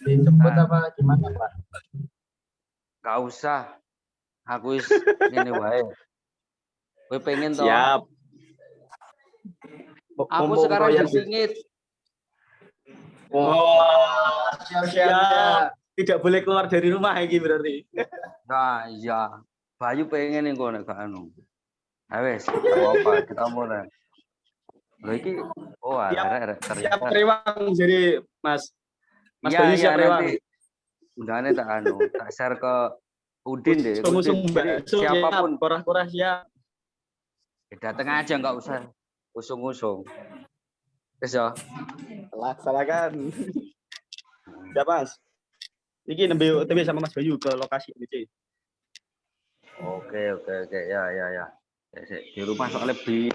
Dijemput apa gimana, Pak? Gak usah. Aku ini wae. Gue pengen toh. Siap. Aku sekarang disingit. Wah, siap. Tidak boleh keluar dari rumah ini berarti. Nah, iya. Bayu pengen nih gue gak anu. Wes, apa kita mulai. Loh iki siap rewang jadi Mas Bayu siap rewang. Undangane tak anu, tak share ke Udin deh. Usung Siapapun korah-korah siap. Datang aja nggak usah usung-usung. Wes ya. Laksanakan. Ya, Mas. Iki nembe OTW sama Mas Bayu ke lokasi ini. Oke. Ya. Di rumah soalnya lebih.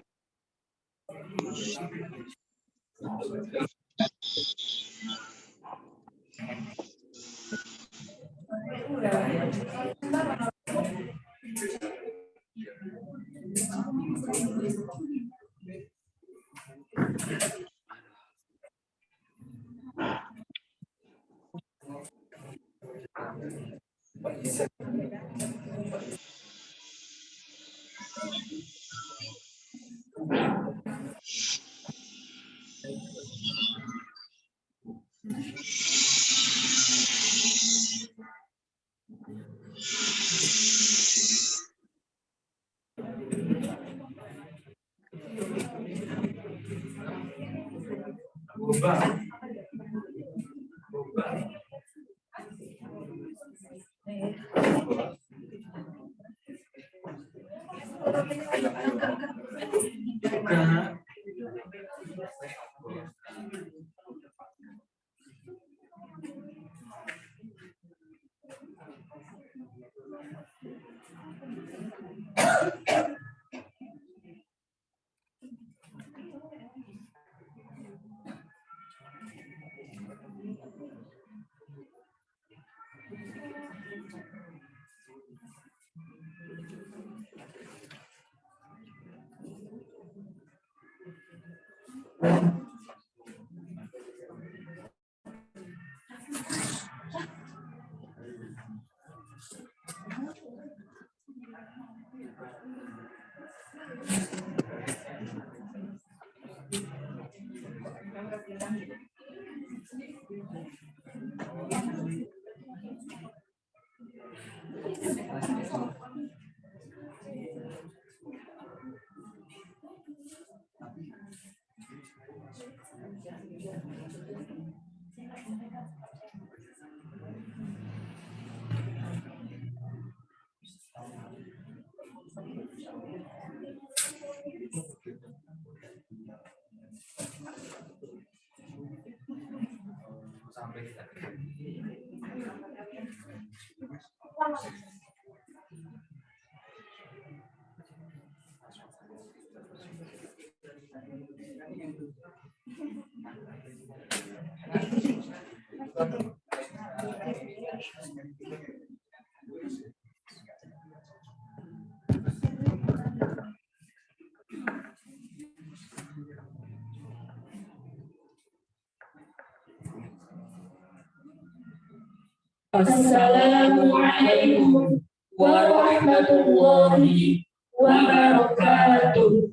Assalamualaikum warahmatullahi wabarakatuh.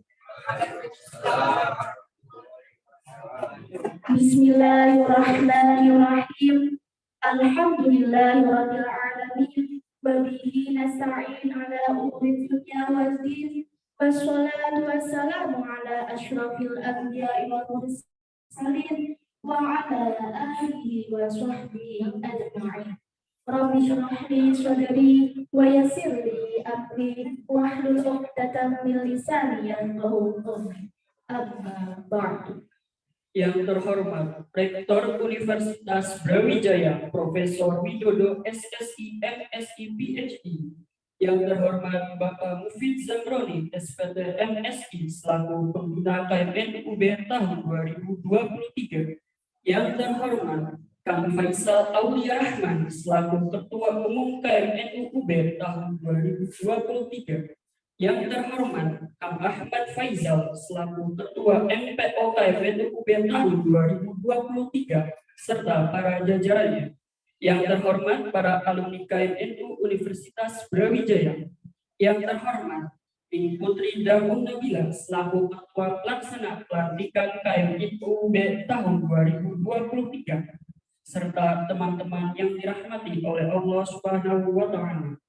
Bismillahirrahmanirrahim. Alhamdulillahirabbil alamin. Wa bihi nasta'in ala umuri dunya waddin. Wassalatu wassalamu ala asyrafil anbiya'i wal mursalin wa ala alihi wa sahbihi ajma'in. Rabbi shrah li sadri wa yassir li amri wahlul 'uqdatam min lisani yafqahu qawli. Amma ba'du. Yang terhormat Rektor Universitas Brawijaya Profesor Widodo SSI MSI PhD, yang terhormat Bapak Mufid Zamroni SPT MSI selaku pengguna KMN UB tahun 2023, yang terhormat Kang Faisal Aulia Rahman selaku Ketua Umum KMNU UB tahun 2023, Yang terhormat Kang Ahmad Faizal selaku Ketua MPO KFNUB tahun 2023 serta para jajarannya. Yang terhormat para alumni KMNU Universitas Brawijaya. Yang terhormat Ibu Putri Dahun Nabila selaku Ketua Pelaksana Pelantikan KMNUB tahun 2023 serta teman-teman yang dirahmati oleh Allah Subhanahu wa Ta'ala.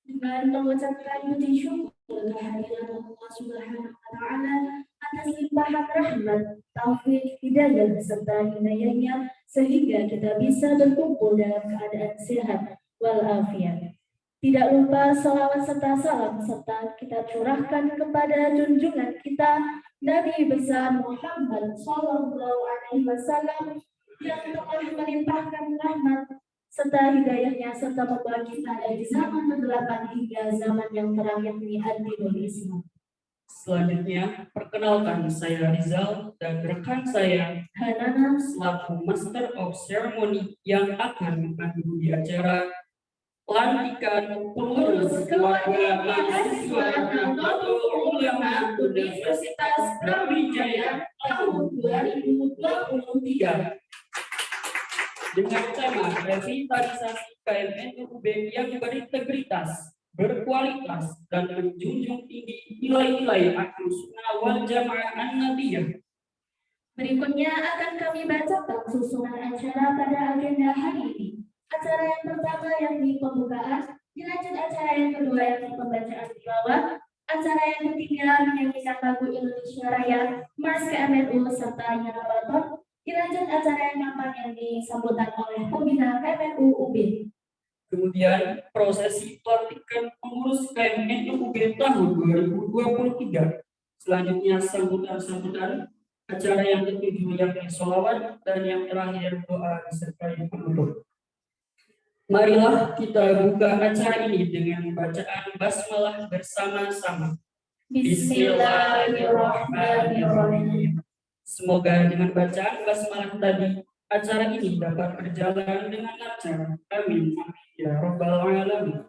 Dengan mengucapkan puji syukur kehadiran Allah Subhanahu wa Ta'ala atas limpahan rahmat, taufik, hidayah serta hidayahnya sehingga kita bisa berkumpul dalam keadaan sehat walafiat. Tidak lupa salawat serta salam serta kita curahkan kepada junjungan kita Nabi besar Muhammad Sallallahu Alaihi Wasallam yang telah melimpahkan rahmat serta hidayahnya serta membawa kita dari zaman kegelapan hingga zaman yang terang yakni ad-dinul Islam. Selanjutnya, perkenalkan saya Rizal dan rekan saya Hanana selaku Master of Ceremony yang akan memandu di acara pelantikan pengurus keluarga mahasiswa Nahdlatul Ulama Universitas Brawijaya tahun 2023 dengan tema revitalisasi KMNUB yang berintegritas, berkualitas, dan menjunjung tinggi nilai-nilai Ahlus Sunnah wal Jamaah An-Nabiyah. Berikutnya akan kami bacakan susunan acara pada agenda hari ini. Acara yang pertama yakni pembukaan, dilanjut acara yang kedua yakni pembacaan tilawah, acara yang ketiga menyanyikan lagu Indonesia Raya, Mars KMNU serta Nyarabaton, dilanjut acara yang keempat yang disambutan oleh pembina KMNU UB. Kemudian prosesi pelantikan pengurus KMNU UB tahun 2023. Selanjutnya sambutan-sambutan, acara yang ketujuh yakni sholawat, dan yang terakhir doa disertai penutup. Marilah kita buka acara ini dengan bacaan basmalah bersama-sama. Bismillahirrahmanirrahim. Semoga dengan bacaan basmalah tadi, acara ini dapat berjalan dengan lancar. Amin. Ya Rabbal Alamin.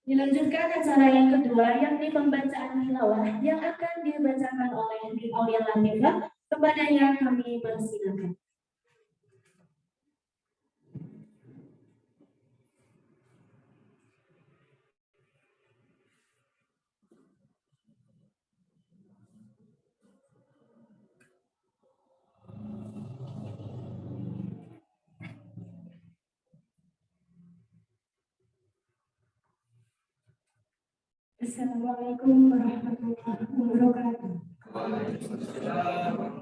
Dilanjutkan acara yang kedua yakni pembacaan tilawah yang akan dibacakan oleh Aulia Latifah, kepadanya kami persilakan. Assalamualaikum warahmatullahi wabarakatuh. Bismillahirrahmanirrahim.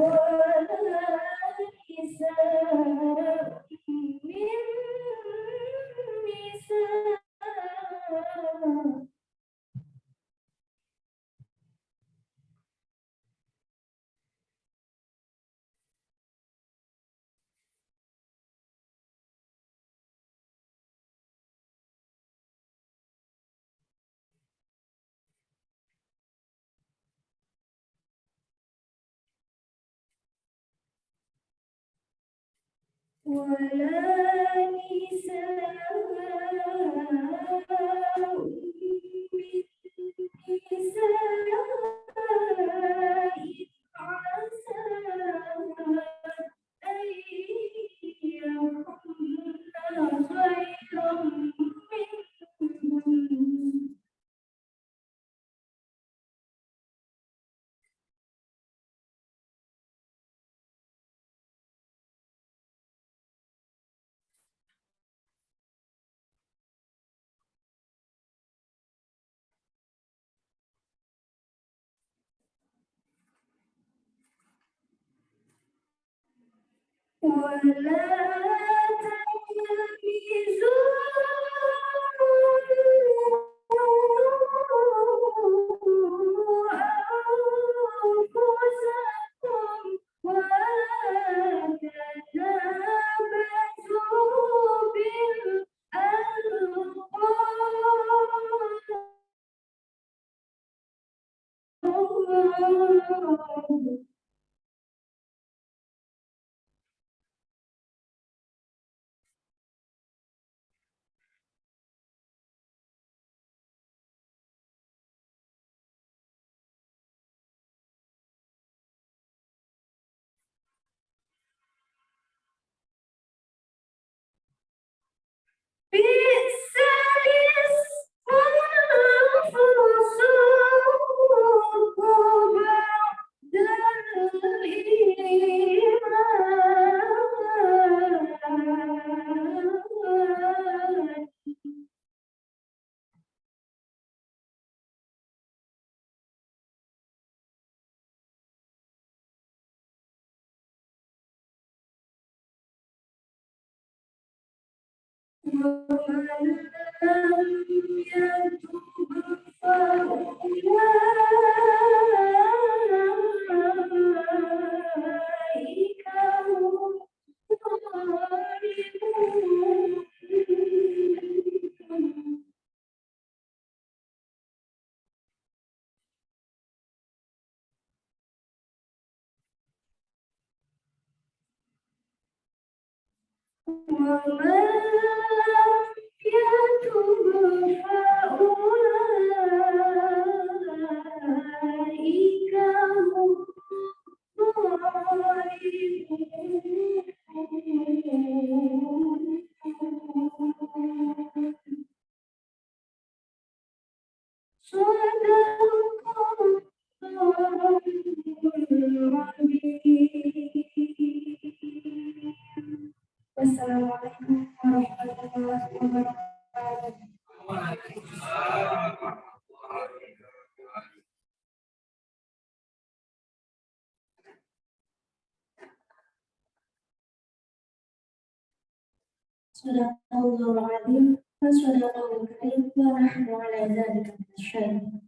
ولا نساء من نساء ولا نساء من نساء عسى أن يكن خيرا منهن ولا تلمزوا أنفسكم ولا تنابزوا بالألقاب بئس الاسم الفسوق بعد الإيمان ومن لم يتب فأولئك هم الظالمون ومن لم يتب فأولئك هم الظالمون صدق الله العظيم والسلام عليكم ورحمة الله وبركاته. صدق الله العظيم وصدق الكريم ونحن على ذلك من الشاهدين.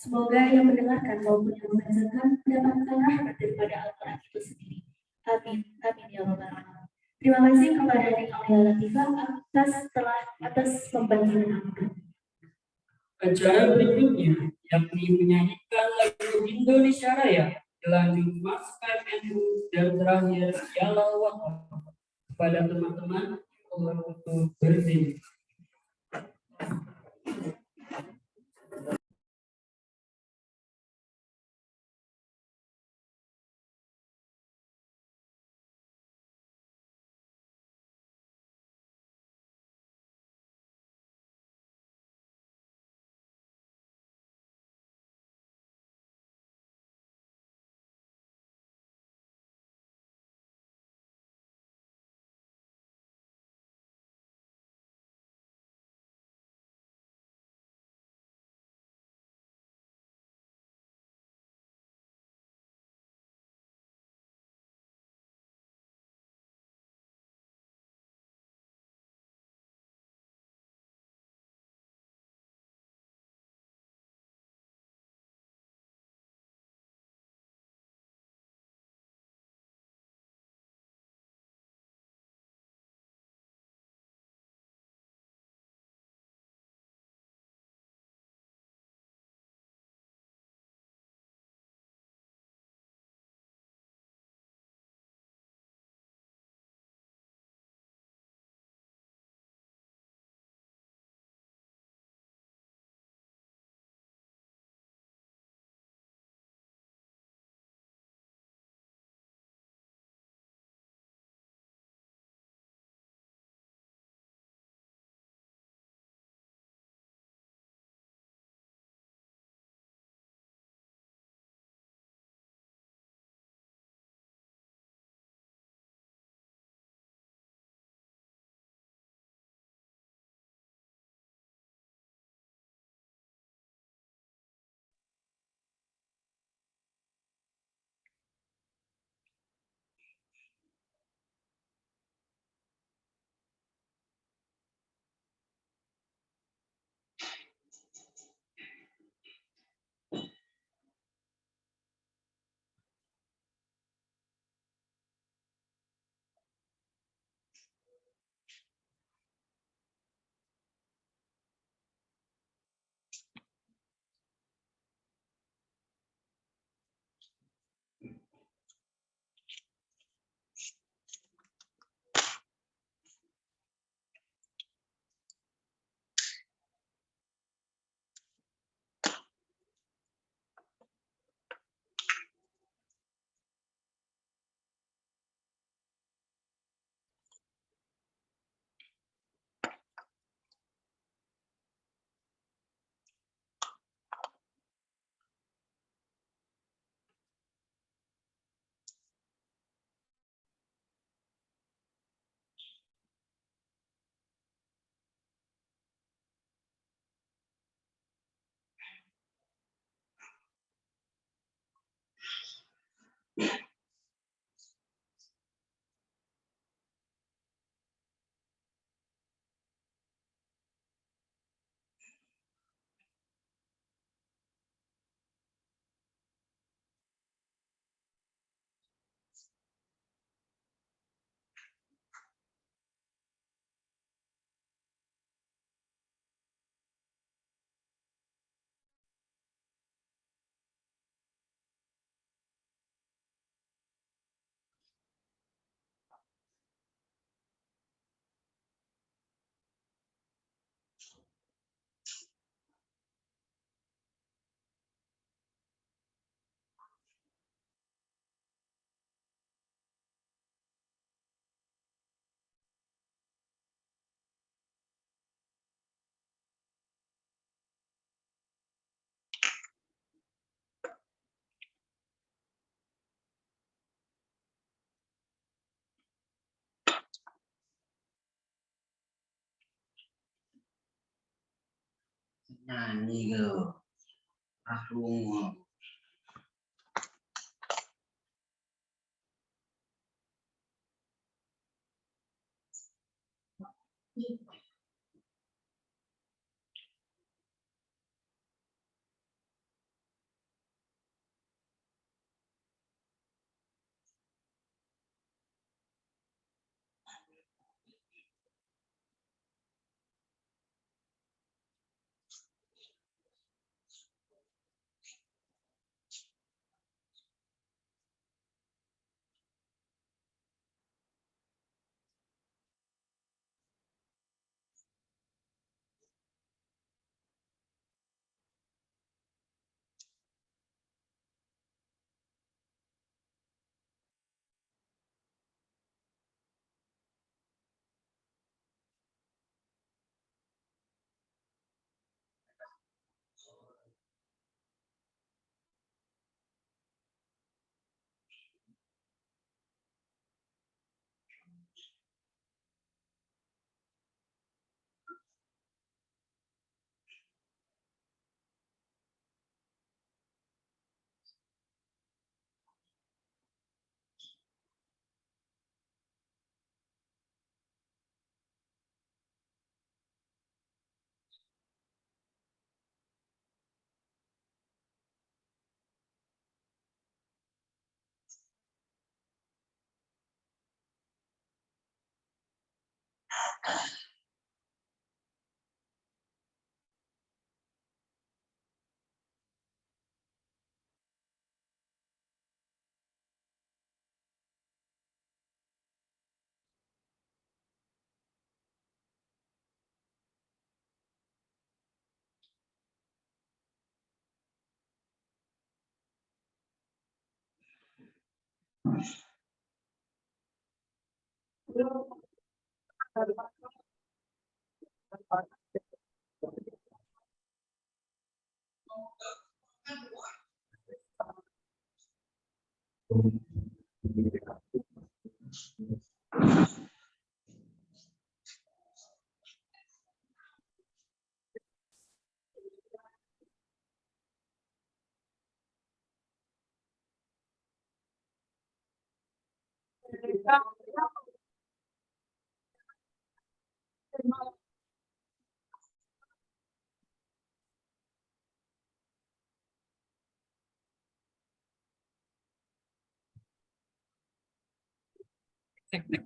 Semoga yang mendengarkan maupun yang membacakan mendapatkan rahmat daripada Al-Quran itu sendiri. Amin. Amin ya rabbal alamin. Terima kasih kepada Dik Aulia Latifah atas pembagian Al-Quran. Acara berikutnya yakni menyanyikan lagu Indonesia Raya, dilanjut Mas KMNU dan terakhir Yala Wakaf. Kepada teman-teman untuk berdiri. nyanyi gitu. Aku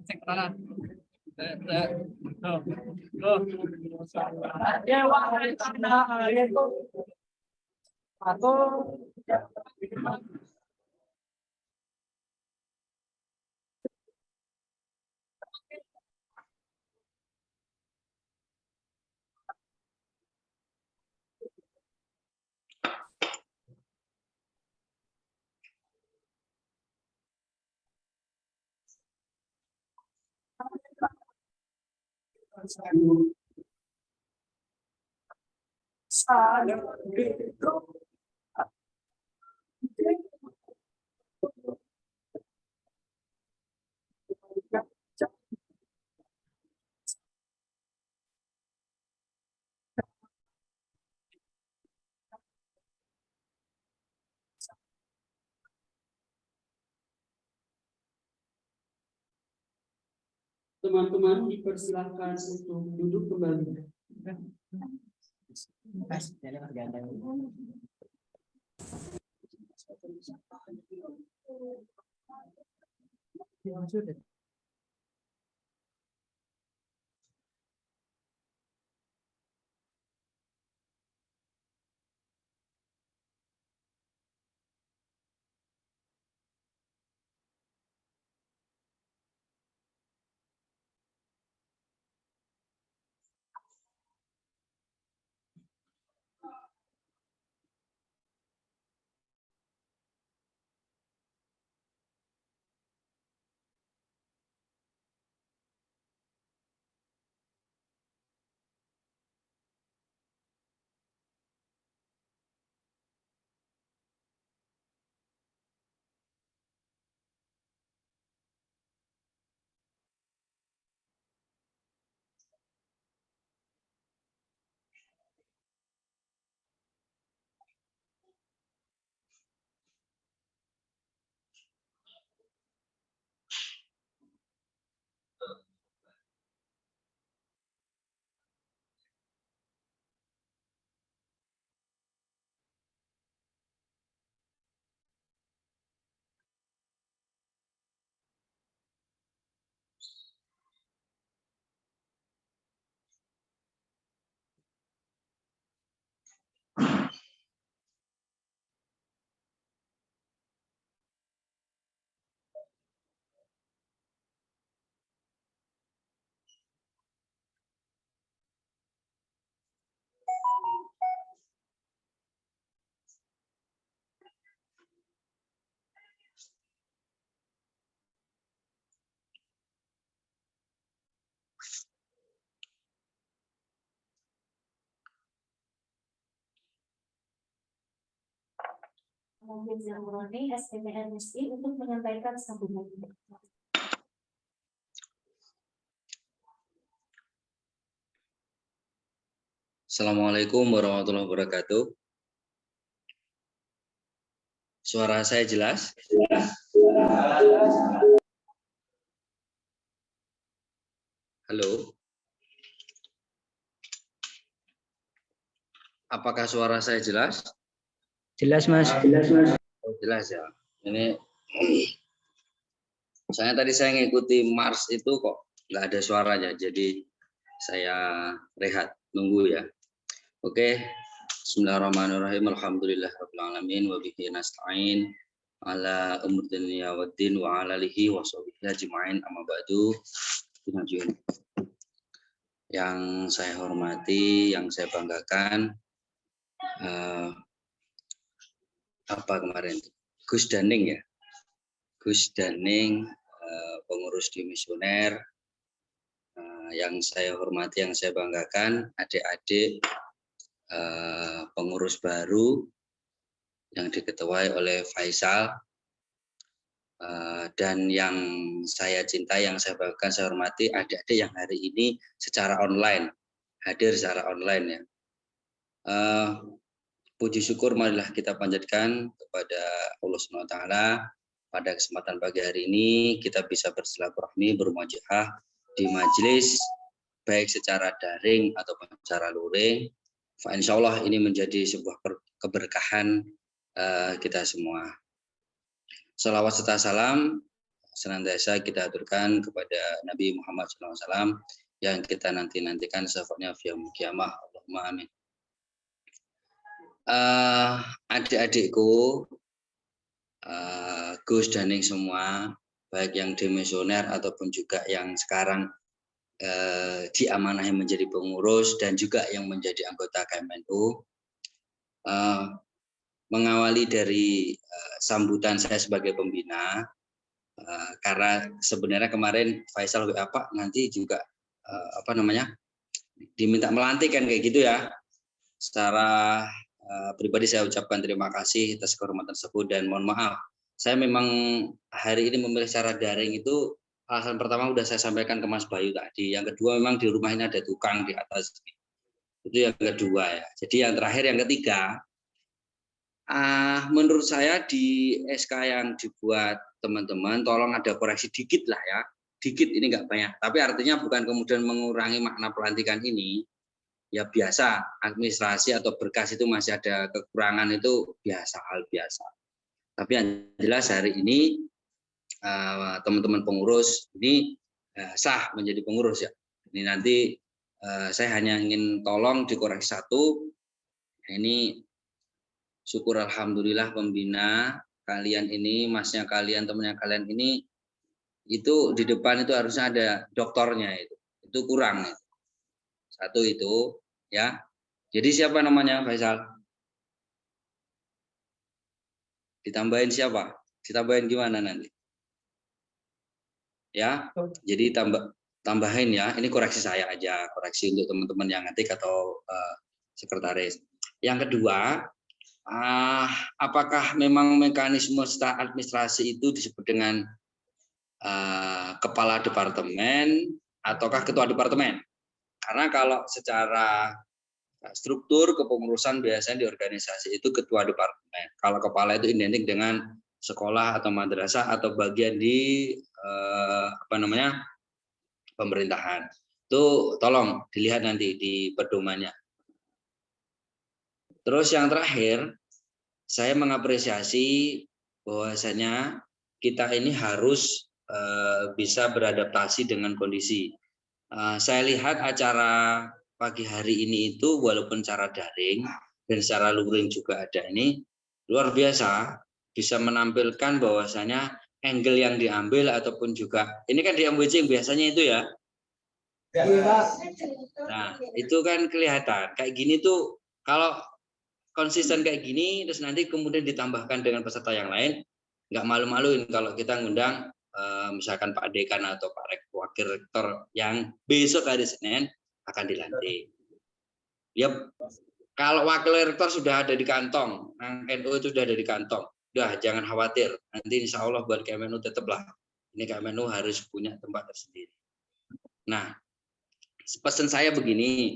cek tangan. Ya, wah, atau teman-teman dipersilahkan untuk duduk kembali. Firza Murani, SPMR Musi, untuk menyampaikan sambutan. Assalamualaikum warahmatullahi wabarakatuh. Suara saya jelas? Halo. Apakah suara saya jelas? Jelas, Mas. Oh, jelas ya. Ini saya ngikuti Mars itu kok nggak ada suaranya, jadi saya rehat nunggu ya. Oke. Bismillahirrahmanirrahim. Alhamdulillahirabbil alamin wa bihi nasta'in ala umur dunya waddin wa ala alihi wa sahbihi ajma'in, amma ba'du. Yang saya hormati, yang saya banggakan, apa kemarin Gus Daning ya, Gus Daning, pengurus dimisioner, yang saya hormati, yang saya banggakan, adik-adik pengurus baru yang diketuai oleh Faisal, dan yang saya cintai, yang saya banggakan, saya hormati, adik-adik yang hari ini secara online, hadir secara online ya. Puji syukur marilah kita panjatkan kepada Allah SWT. Pada kesempatan pagi hari ini kita bisa bersilaturahmi, bermuajahah di majelis baik secara daring ataupun secara luring. Insya Allah ini menjadi sebuah keberkahan kita semua. Salawat serta salam senantiasa kita aturkan kepada Nabi Muhammad SAW yang kita nantikan syafaatnya fi yaumil qiyamah. Allahumma amin. Adik-adikku, Gus Daning semua, baik yang dimisioner ataupun juga yang sekarang diamanahi menjadi pengurus dan juga yang menjadi anggota KMNU, mengawali dari sambutan saya sebagai pembina, karena sebenarnya kemarin Faisal WA Pak nanti juga diminta melantik kan kayak gitu ya. Secara pribadi saya ucapkan terima kasih atas kehormatan tersebut dan mohon maaf. Saya memang hari ini memilih secara daring itu alasan pertama sudah saya sampaikan ke Mas Bayu tadi. Yang kedua memang di rumah ini ada tukang di atas. Itu yang kedua ya. Jadi yang terakhir, yang ketiga, menurut saya di SK yang dibuat teman-teman tolong ada koreksi dikit lah ya. Dikit, ini nggak banyak. Tapi artinya bukan kemudian mengurangi makna pelantikan ini. Ya biasa, administrasi atau berkas itu masih ada kekurangan, itu biasa, hal biasa. Tapi yang jelas hari ini teman-teman pengurus ini sah menjadi pengurus ya. Ini nanti saya hanya ingin tolong dikoreksi satu. Ini syukur alhamdulillah pembina kalian ini, masnya kalian, temannya kalian ini, itu di depan itu harusnya ada doktornya, itu kurang. Satu itu. Ya, jadi siapa namanya Faisal? Ditambahin siapa? Ditambahin gimana nanti? Ya, jadi tambahin ya. Ini koreksi saya aja, koreksi untuk teman-teman yang ngetik atau sekretaris. Yang kedua, apakah memang mekanisme staf administrasi itu disebut dengan kepala departemen ataukah ketua departemen? Karena kalau secara struktur kepengurusan biasanya di organisasi itu ketua departemen. Kalau kepala itu identik dengan sekolah atau madrasah atau bagian di pemerintahan. Itu tolong dilihat nanti di pedomannya. Terus yang terakhir, saya mengapresiasi bahwasanya kita ini harus bisa beradaptasi dengan kondisi. Saya lihat acara pagi hari ini itu walaupun secara daring dan secara luring juga ada, ini luar biasa bisa menampilkan bahwasanya angle yang diambil ataupun juga ini kan di MWC biasanya itu ya. Nah, itu kan kelihatan kayak gini tuh, kalau konsisten kayak gini terus nanti kemudian ditambahkan dengan peserta yang lain, nggak malu-maluin kalau kita ngundang misalkan Pak Dekan atau Pak Wakil Rektor yang besok hari Senin akan dilantik. Ya Kalau wakil rektor sudah ada di kantong, NU itu sudah ada di kantong, udah jangan khawatir. Nanti insya Allah buat Kemenlu tetaplah. Ini Kemenlu harus punya tempat tersendiri. Nah, pesan saya begini,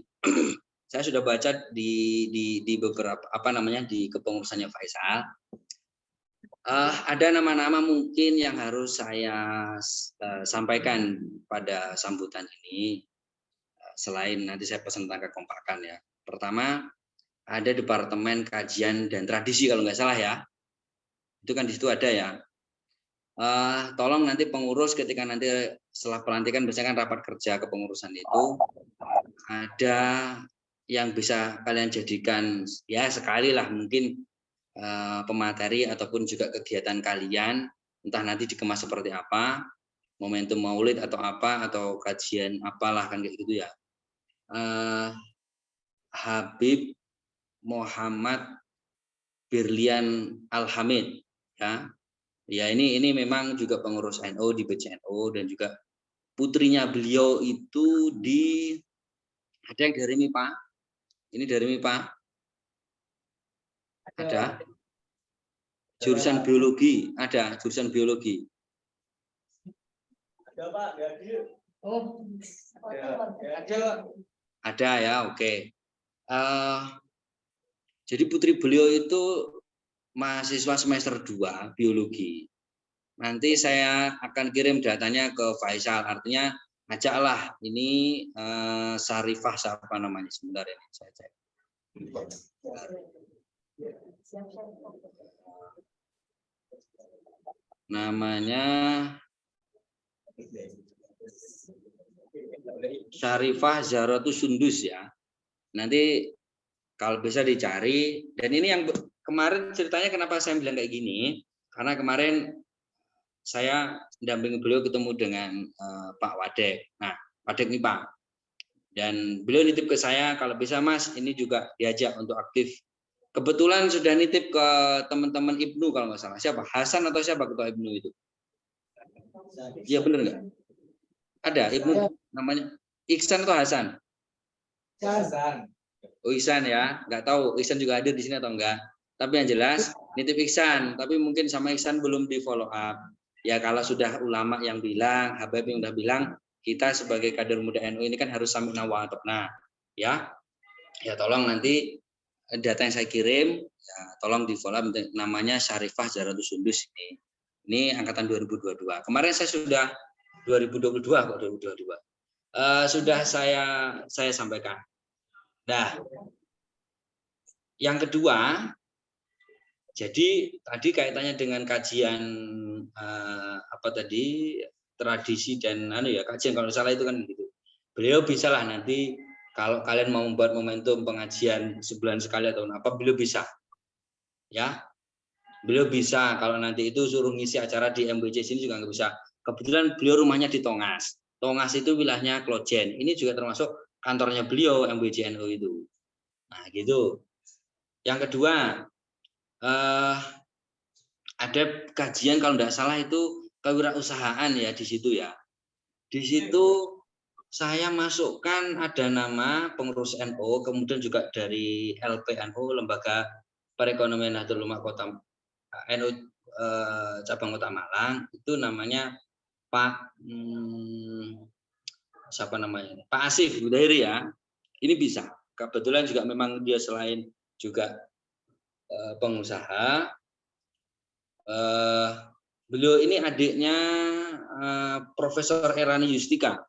saya sudah baca di beberapa di kepengurusannya Faisal. Ada nama-nama mungkin yang harus saya sampaikan pada sambutan ini. Selain nanti saya pesan tentang kekompakan ya. Pertama, ada Departemen Kajian dan Tradisi kalau nggak salah ya. Itu kan di situ ada ya. Tolong nanti pengurus ketika nanti setelah pelantikan biasanya kan rapat kerja kepengurusan itu ada yang bisa kalian jadikan ya sekali lah mungkin pemateri ataupun juga kegiatan kalian, entah nanti dikemas seperti apa, momentum maulid atau apa atau kajian apalah kan kayak gitu ya. Habib Muhammad Birlian Al-Hamid ya. Ya ini memang juga pengurus NU di BCNU dan juga putrinya beliau itu ada yang dari MIPA. Ini dari MIPA. Ada. Jurusan biologi, ada jurusan biologi. Ada Pak, Oh, ada ya, oke. Jadi putri beliau itu mahasiswa semester 2 biologi. Nanti saya akan kirim datanya ke Faisal. Artinya ajaklah ini Sarifah siapa namanya sebentar ini saya cek. Namanya Sarifah Zaratus Sundus ya. Nanti kalau bisa dicari, dan ini yang kemarin ceritanya kenapa saya bilang kayak gini, karena kemarin saya mendampingi beliau ketemu dengan Pak Wadek. Nah, Wadek nih Pak. Dan beliau nitip ke saya, kalau bisa Mas, ini juga diajak untuk aktif. Kebetulan sudah nitip ke teman-teman Ibnu kalau nggak salah. Siapa? Hasan atau siapa ketua Ibnu itu? Iya benar nggak? Ada Ibnu namanya Iksan atau Hasan? Hasan. Oh Ihsan ya, nggak tahu Ihsan juga hadir di sini atau enggak. Tapi yang jelas nitip Ihsan, tapi mungkin sama Ihsan belum di follow up. Ya kalau sudah ulama yang bilang, Habib yang udah bilang, kita sebagai kader muda NU ini kan harus sami'na wa ata'na. Ya, ya tolong nanti data yang saya kirim, ya, tolong di follow up namanya Syarifah Zaratus Sundus ini. Ini angkatan 2022. Kemarin saya sudah 2022 kok 2022. Sudah saya sampaikan. Nah, yang kedua, jadi tadi kaitannya dengan kajian tradisi dan kajian kalau salah itu kan gitu. Beliau bisalah nanti kalau kalian mau membuat momentum pengajian sebulan sekali atau apa, beliau bisa, ya, beliau bisa. Kalau nanti itu suruh ngisi acara di MBC sini juga nggak bisa. Kebetulan beliau rumahnya di Tongas. Tongas itu wilayahnya Klojen. Ini juga termasuk kantornya beliau MBCNU itu. Nah, gitu. Yang kedua, ada kajian kalau tidak salah itu kewirausahaan ya di situ ya. Di situ saya masukkan ada nama pengurus NU, kemudian juga dari LPNU, Lembaga Perekonomian Nahdlatul Ulama Kota NU cabang Kota Malang, itu namanya Pak siapa namanya? Pak Asif Budairi ya. Ini bisa. Kebetulan juga memang dia selain juga pengusaha, beliau ini adiknya Profesor Erani Yustika.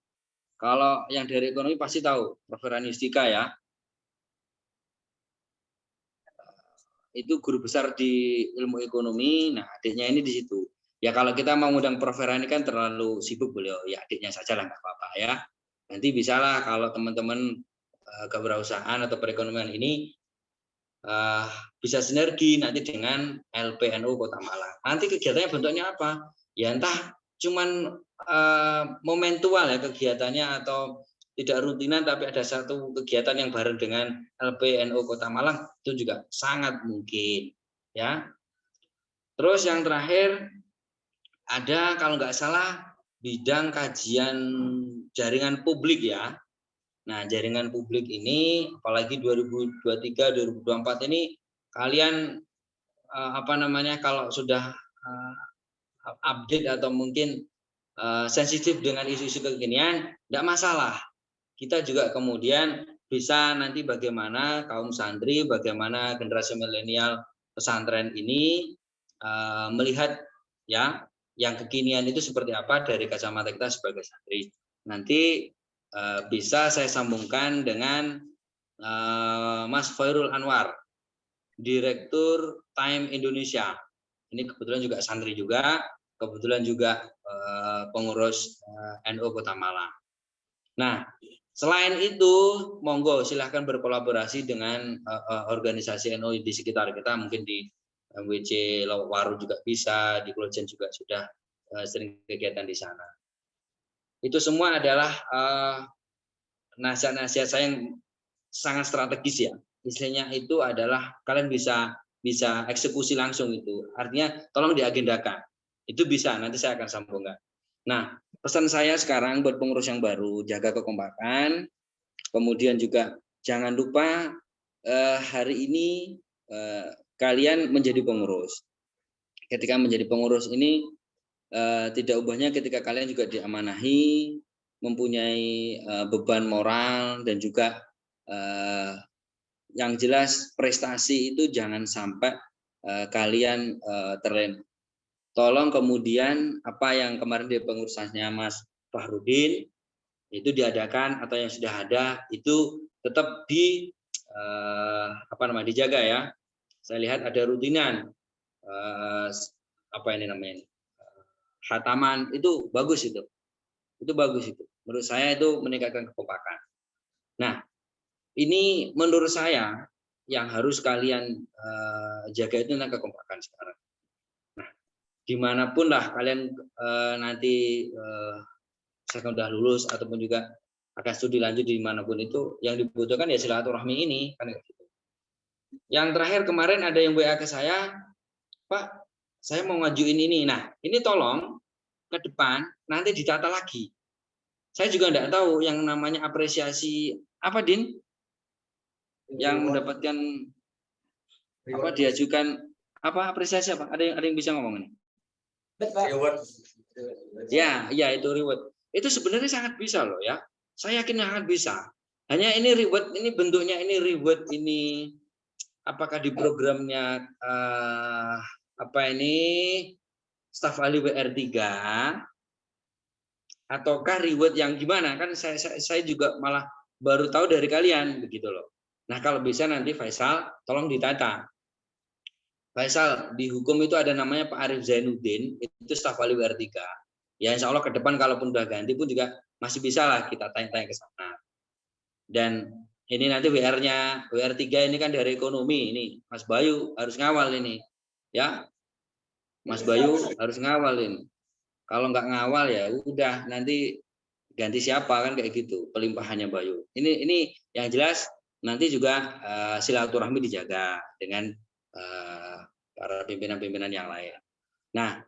Kalau yang dari ekonomi pasti tahu Profesor Erani Yustika ya. Itu guru besar di ilmu ekonomi. Nah, adiknya ini di situ. Ya kalau kita mau ngundang Prof. Erani kan terlalu sibuk beliau, ya adiknya saja lah nggak apa-apa ya. Nanti bisalah kalau teman-teman kewirausahaan atau perekonomian ini bisa sinergi nanti dengan LPNU Kota Malang. Nanti kegiatannya bentuknya apa? Ya entah cuman momentual ya kegiatannya atau tidak rutinan, tapi ada satu kegiatan yang bareng dengan LPNU Kota Malang, itu juga sangat mungkin ya. Terus yang terakhir ada kalau nggak salah bidang kajian jaringan publik ya. Nah, jaringan publik ini apalagi 2023 2024 ini kalian kalau sudah update atau mungkin sensitif dengan isu-isu kekinian, tidak masalah. Kita juga kemudian bisa nanti bagaimana kaum santri, bagaimana generasi milenial pesantren ini melihat ya yang kekinian itu seperti apa dari kacamata kita sebagai santri. Nanti bisa saya sambungkan dengan Mas Khairul Anwar, Direktur Time Indonesia. Ini kebetulan juga santri juga, kebetulan juga pengurus NU Kota Malang. Nah, selain itu, monggo silahkan berkolaborasi dengan organisasi NU di sekitar kita, mungkin di MWC Waru juga bisa, di Klojen juga sudah sering kegiatan di sana. Itu semua adalah nasihat-nasihat saya yang sangat strategis ya. Istilahnya itu adalah kalian bisa eksekusi langsung itu. Artinya tolong diagendakan. Itu bisa, nanti saya akan sambungkan. Nah, pesan saya sekarang buat pengurus yang baru, jaga kekompakan. Kemudian juga jangan lupa hari ini kalian menjadi pengurus. Ketika menjadi pengurus ini tidak ubahnya ketika kalian juga diamanahi, mempunyai beban moral dan juga yang jelas prestasi itu jangan sampai kalian terlena. Tolong kemudian apa yang kemarin di pengurusannya Mas Fahrudin itu diadakan atau yang sudah ada itu tetap dijaga ya. Saya lihat ada rutinan khataman itu bagus itu bagus itu. Menurut saya itu meningkatkan kekompakan. Nah, ini menurut saya yang harus kalian jaga itu tentang kekompakan sekarang. Nah, dimanapun lah kalian nanti misalkan udah lulus ataupun juga akan studi lanjut dimanapun itu, yang dibutuhkan ya silaturahmi ini kan gitu. Yang terakhir kemarin ada yang WA ke saya, Pak, saya mau ngajuin ini. Nah, ini tolong ke depan nanti ditata lagi. Saya juga tidak tahu yang namanya apresiasi apa, Din? Yang mendapatkan apa diajukan apa apresiasi apa? Ada yang bisa ngomong ini? Reward. Ya, itu reward. Itu sebenarnya sangat bisa loh ya. Saya yakin sangat bisa. Hanya ini reward ini bentuknya ini reward ini apakah di programnya staf ahli WR3 ataukah reward yang gimana? Kan saya juga malah baru tahu dari kalian begitu loh. Nah, kalau bisa nanti Faisal tolong ditata. Faisal, di hukum itu ada namanya Pak Arif Zainuddin, itu staf ahli WR3. Ya insya Allah ke depan kalaupun udah ganti pun juga masih bisa lah kita tanya-tanya ke sana. Dan ini nanti WR3 ini kan dari ekonomi ini, Mas Bayu harus ngawal ini. Ya, Mas Bayu harus ngawal ini. Kalau nggak ngawal ya udah nanti ganti siapa kan kayak gitu pelimpahannya Bayu. Ini yang jelas nanti juga silaturahmi dijaga dengan para pimpinan-pimpinan yang lain. Nah,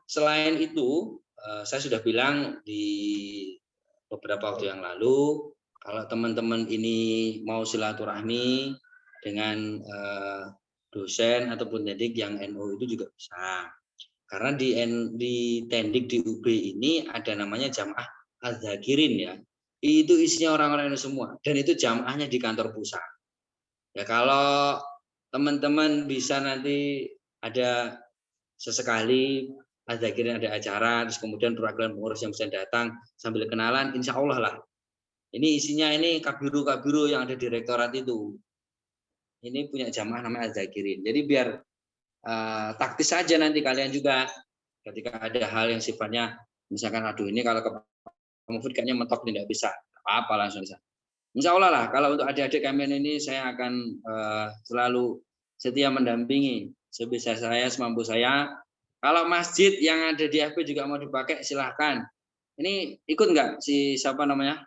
selain itu saya sudah bilang di beberapa waktu yang lalu kalau teman-teman ini mau silaturahmi dengan dosen ataupun tendik yang NU itu juga bisa. Karena di tendik di UB ini ada namanya Jamaah Az-Zakirin ya. Itu isinya orang-orang itu semua dan itu jamaahnya di kantor pusat. Ya kalau teman-teman bisa nanti ada sesekali Az-Zakirin ada acara terus kemudian perwakilan pengurus yang bisa datang sambil kenalan, insya Allah lah. Ini isinya ini kabiru-kabiru yang ada di rektorat itu. Ini punya jamaah namanya Az-Zakirin. Jadi biar taktis saja nanti kalian juga ketika ada hal yang sifatnya misalkan aduh ini kalau kamu kayaknya mentok tidak bisa apa langsung bisa. Insya Allah lah kalau untuk adik-adik kalian ini saya akan selalu setia mendampingi sebisa saya semampu saya. Kalau masjid yang ada di FB juga mau dipakai silahkan. Ini ikut nggak si siapa namanya?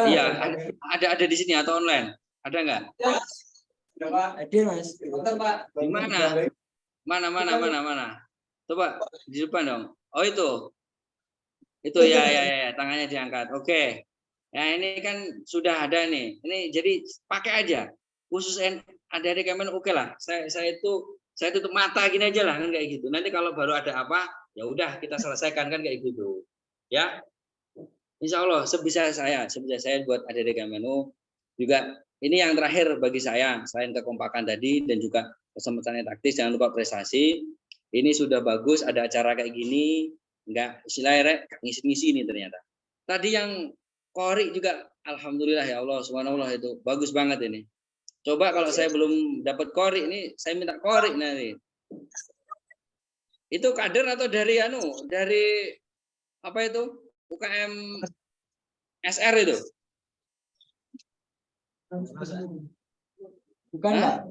Iya, ada di sini atau online? Ada nggak? Ada Mas. Di mana? Mana? Coba di depan dong. Oh itu ya, tangannya diangkat. Oke. Ya ini kan sudah ada nih. Ini jadi pakai aja. Khusus adik-adik Kemen oke lah. Saya tutup mata gini aja lah kan kayak gitu. Nanti kalau baru ada apa, ya udah kita selesaikan kan kayak gitu. Ya. Insya Allah sebisa saya buat adik-adik Kemen juga ini yang terakhir bagi saya selain kekompakan tadi dan juga kesempatan taktis, jangan lupa prestasi. Ini sudah bagus, ada acara kayak gini, enggak istilahnya ngisi-ngisi ini ternyata. Tadi yang Kori juga, alhamdulillah ya Allah, subhanallah itu bagus banget ini. Coba kalau saya belum dapat Kori ini, saya minta Kori nanti. Itu kader atau dari dari apa itu UKM SR itu? Bukan, Pak.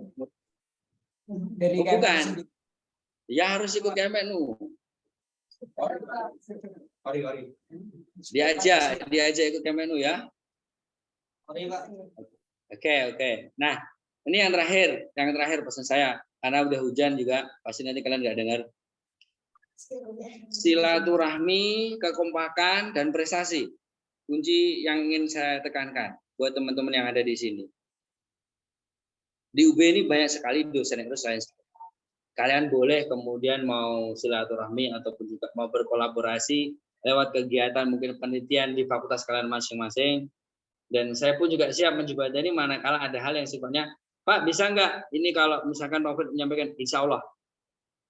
Dari bukan. Ya harus ikut Kemenlu. Dia aja ikut Kemenlu ya. Oke. Nah, ini yang terakhir pesan saya karena udah hujan juga pasti nanti kalian nggak dengar. Silaturahmi, kekompakan dan prestasi. Kunci yang ingin saya tekankan buat teman-teman yang ada di sini. Di UB ini banyak sekali dosen yang sains. Kalian boleh kemudian mau silaturahmi ataupun juga mau berkolaborasi lewat kegiatan mungkin penelitian di fakultas kalian masing-masing. Dan saya pun juga siap menjembatani manakala ada hal yang sifatnya, Pak bisa nggak ini kalau misalkan Pak Fred menyampaikan, insya Allah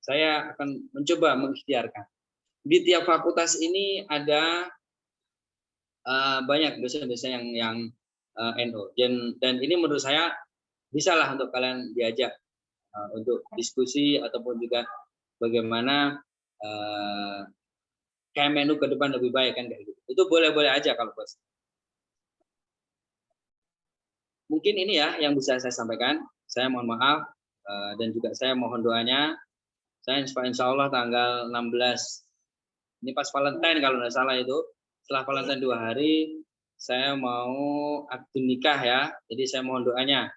saya akan mencoba mengikhtiarkan. Di tiap fakultas ini ada banyak dosen-dosen yang NU dan ini menurut saya bisalah untuk kalian diajak untuk diskusi ataupun juga bagaimana Kemenlu ke depan lebih baik kan kayak gitu. Itu boleh-boleh aja kalau bos. Mungkin ini ya yang bisa saya sampaikan. Saya mohon maaf dan juga saya mohon doanya. Saya insya Allah tanggal 16 ini pas Valentine kalau nggak salah itu. Setelah Valentine 2 hari saya mau akad nikah ya. Jadi saya mohon doanya.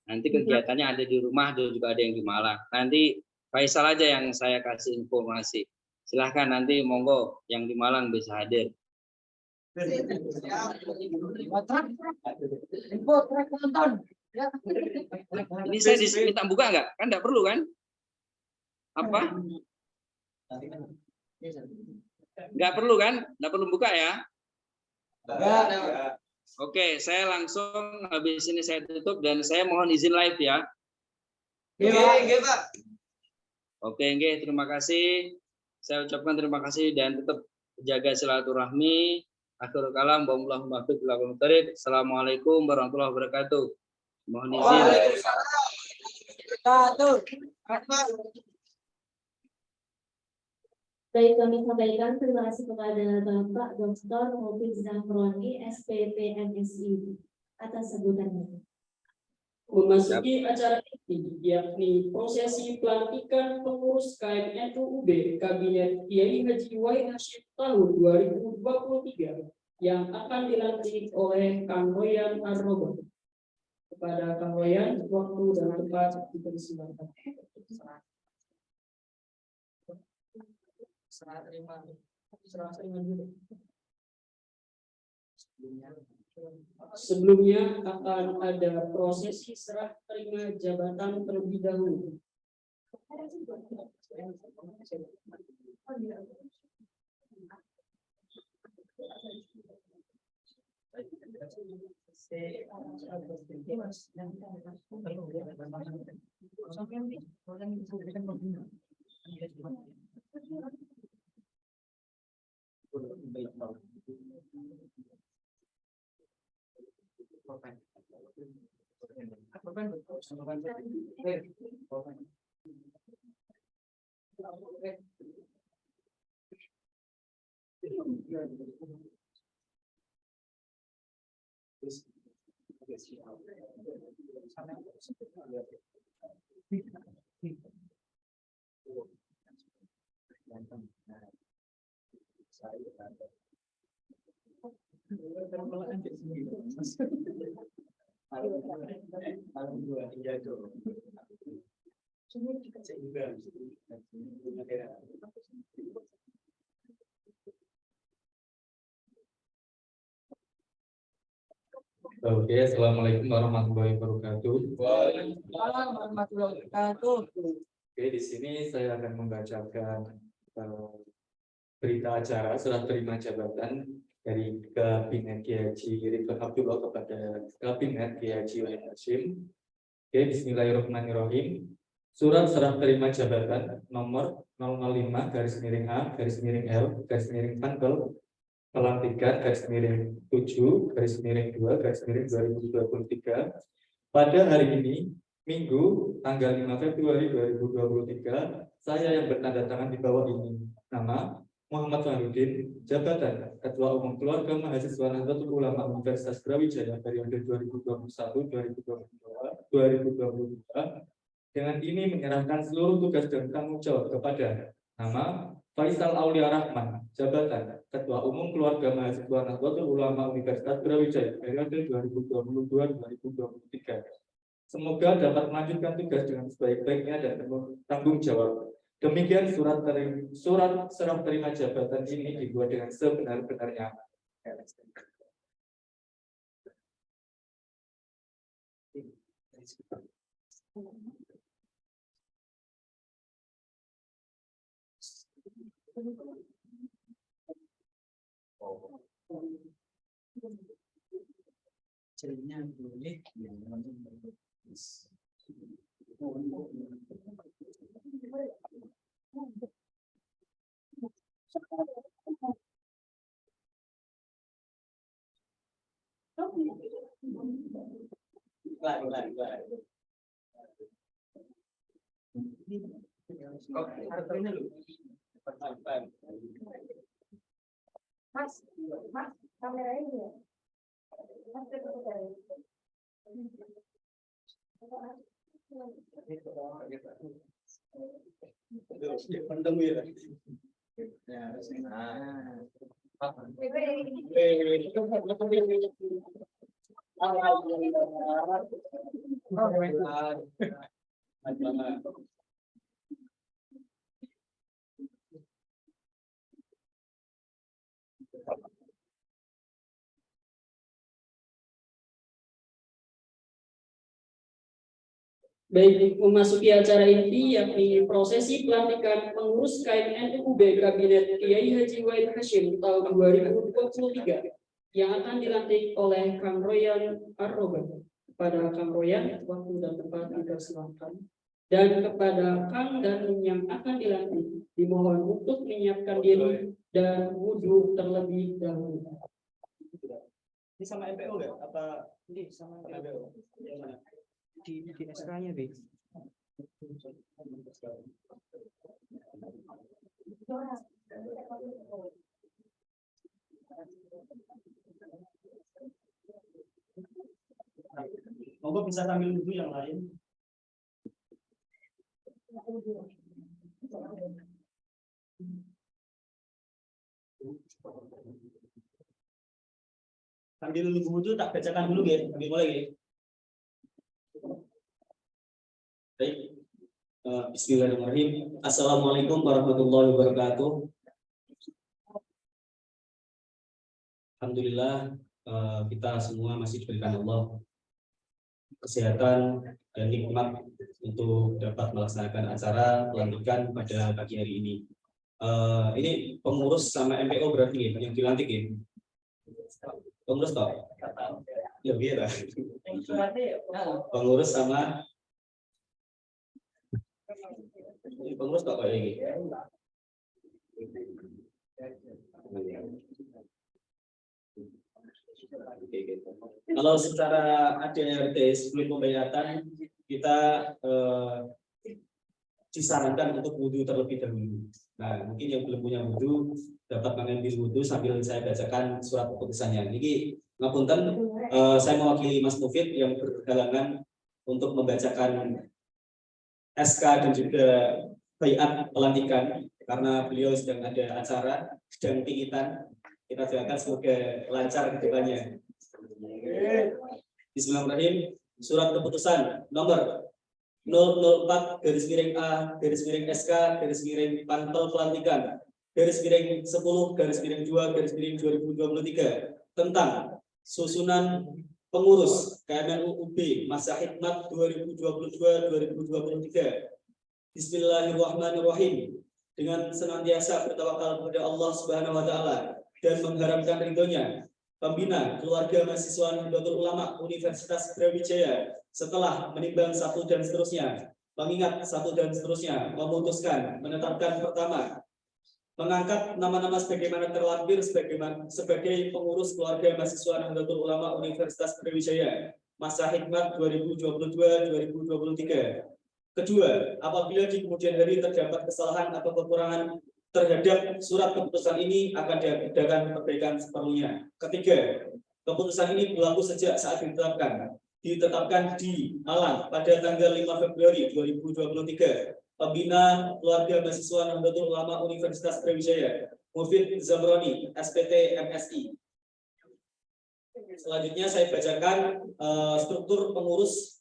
Nanti kegiatannya ada di rumah dan juga ada yang di Malang. Nanti Faisal aja yang saya kasih informasi. Silahkan nanti monggo yang di Malang bisa hadir. Ini saya diminta buka nggak? Kan nggak perlu kan? Apa? Nggak perlu kan? Nggak perlu buka ya? Oke, saya langsung habis ini saya tutup dan saya mohon izin live ya. Oke, Pak. Oke, terima kasih. Saya ucapkan terima kasih dan tetap jaga silaturahmi. Akhirul kalam, Assalamualaikum warahmatullahi wabarakatuh. Mohon izin. Baik, kami sampaikan terima kasih kepada Bapak Dr. Mufiz Zafroni, SPP MSI atas sebutannya. Memasuki acara ini, yakni prosesi pelantikan pengurus KMNU UB Kabinet Kiai Haji Wai Hasyim tahun 2023 yang akan dilantik oleh Kang Royan Arroba. Kepada Kang Royan, waktu dan tempat dipersilakan. Serah terima dulu. Sebelumnya akan ada prosesi serah terima jabatan terlebih dahulu. Oke, assalamualaikum warahmatullahi wabarakatuh. Waalaikumsalam warahmatullahi wabarakatuh. Oke, di sini saya akan membacakan berita acara serah terima jabatan dari Kabinet Kiai Haji Ridwan Abdullah kepada Kabinet Kiai Haji Wahid Hasyim. Oke, bismillahirrahmanirrahim. Surat serah terima jabatan nomor 005-A-L-Tanggal pelantikan _7-2-2023 pada hari ini Minggu tanggal 5 Februari 2023. Saya yang bertanda tangan di bawah ini. Nama Muhammad Farudin, jabatan Ketua Umum Keluarga Mahasiswa Nahdlatul Ulama Universitas Brawijaya periode 2021-2022. Dengan ini menyerahkan seluruh tugas dan tanggung jawab kepada nama Faisal Aulia Rahman, jabatan Ketua Umum Keluarga Mahasiswa Nahdlatul Ulama Universitas Brawijaya periode 2022-2023. Semoga dapat melanjutkan tugas dengan sebaik-baiknya dan penuh tanggung jawab. Demikian surat serah terima jabatan ini dibuat dengan sebenar-benarnya. Cerita boleh. Mas, kamera ini ya. Baik, memasuki acara inti yakni prosesi pelantikan pengurus KMNUB Kabinet Kiai Haji Wahid Hasyim tahun 2023 yang akan dilantik oleh Kang Royan Arroba. Kepada Kang Royan, waktu dan tempat dipersilakan. Dan kepada Kang Danung yang akan dilantik, dimohon untuk menyiapkan diri dan wudhu terlebih dahulu. Ini sama MPO nggak? Apa Ini sama MPO? Yang mana? di SK-nya, Bi. Monggo bisa sambil dulu yang lain. Sambil nunggu itu tak bacakan dulu ya, sambil mulai ya. Baik. Bismillahirrahmanirrahim. Assalamualaikum warahmatullahi wabarakatuh. Alhamdulillah kita semua masih diberikan Allah kesehatan dan nikmat untuk dapat melaksanakan acara pelantikan pada pagi hari ini. Ini pengurus sama MPO berarti ya, yang dilantik ya? Pengurus toh? Ya biar. Pengurus sama ini pengurus toh kayak ini. Kalau secara ADRT sebelum pembayatan kita disarankan untuk wudhu terlebih dahulu. Nah, mungkin yang belum punya wudhu dapat mengambil wudhu sambil saya bacakan surat keputusannya. Ini ngapunten, saya mewakili Mas Mufid yang berhalangan untuk membacakan SK dan juga baiat pelantikan karena beliau sedang ada acara, sedang tingitan. Kita doakan semoga lancar ke depannya. Bismillahirrahmanirrahim. Surat keputusan nomor 004-A-SK-Pantau pelantikan _10-2-2023 tentang susunan pengurus KMNU UB masa khidmat 2022-2023. Bismillahirrahmanirrahim. Dengan senantiasa bertawakal kepada Allah Subhanahu wa taala dan mengharapkan ridhonya. Pembina Keluarga Mahasiswa Nahdlatul Ulama Universitas Brawijaya setelah menimbang satu dan seterusnya, mengingat satu dan seterusnya, memutuskan menetapkan pertama, mengangkat nama-nama sebagaimana terlampir sebagai pengurus Keluarga Mahasiswa Nahdlatul Ulama Universitas Brawijaya masa khidmat 2022-2023. Kedua, apabila di kemudian hari terdapat kesalahan atau kekurangan terhadap surat keputusan ini, akan diadakan perbaikan seperlunya. Ketiga, keputusan ini berlaku sejak saat ditetapkan di Malang pada tanggal 5 Februari 2023. Pembina Keluarga Mahasiswa Nahdlatul Ulama Universitas Brawijaya, Mufid Zamroni, SPT MSI. Selanjutnya saya bacakan struktur pengurus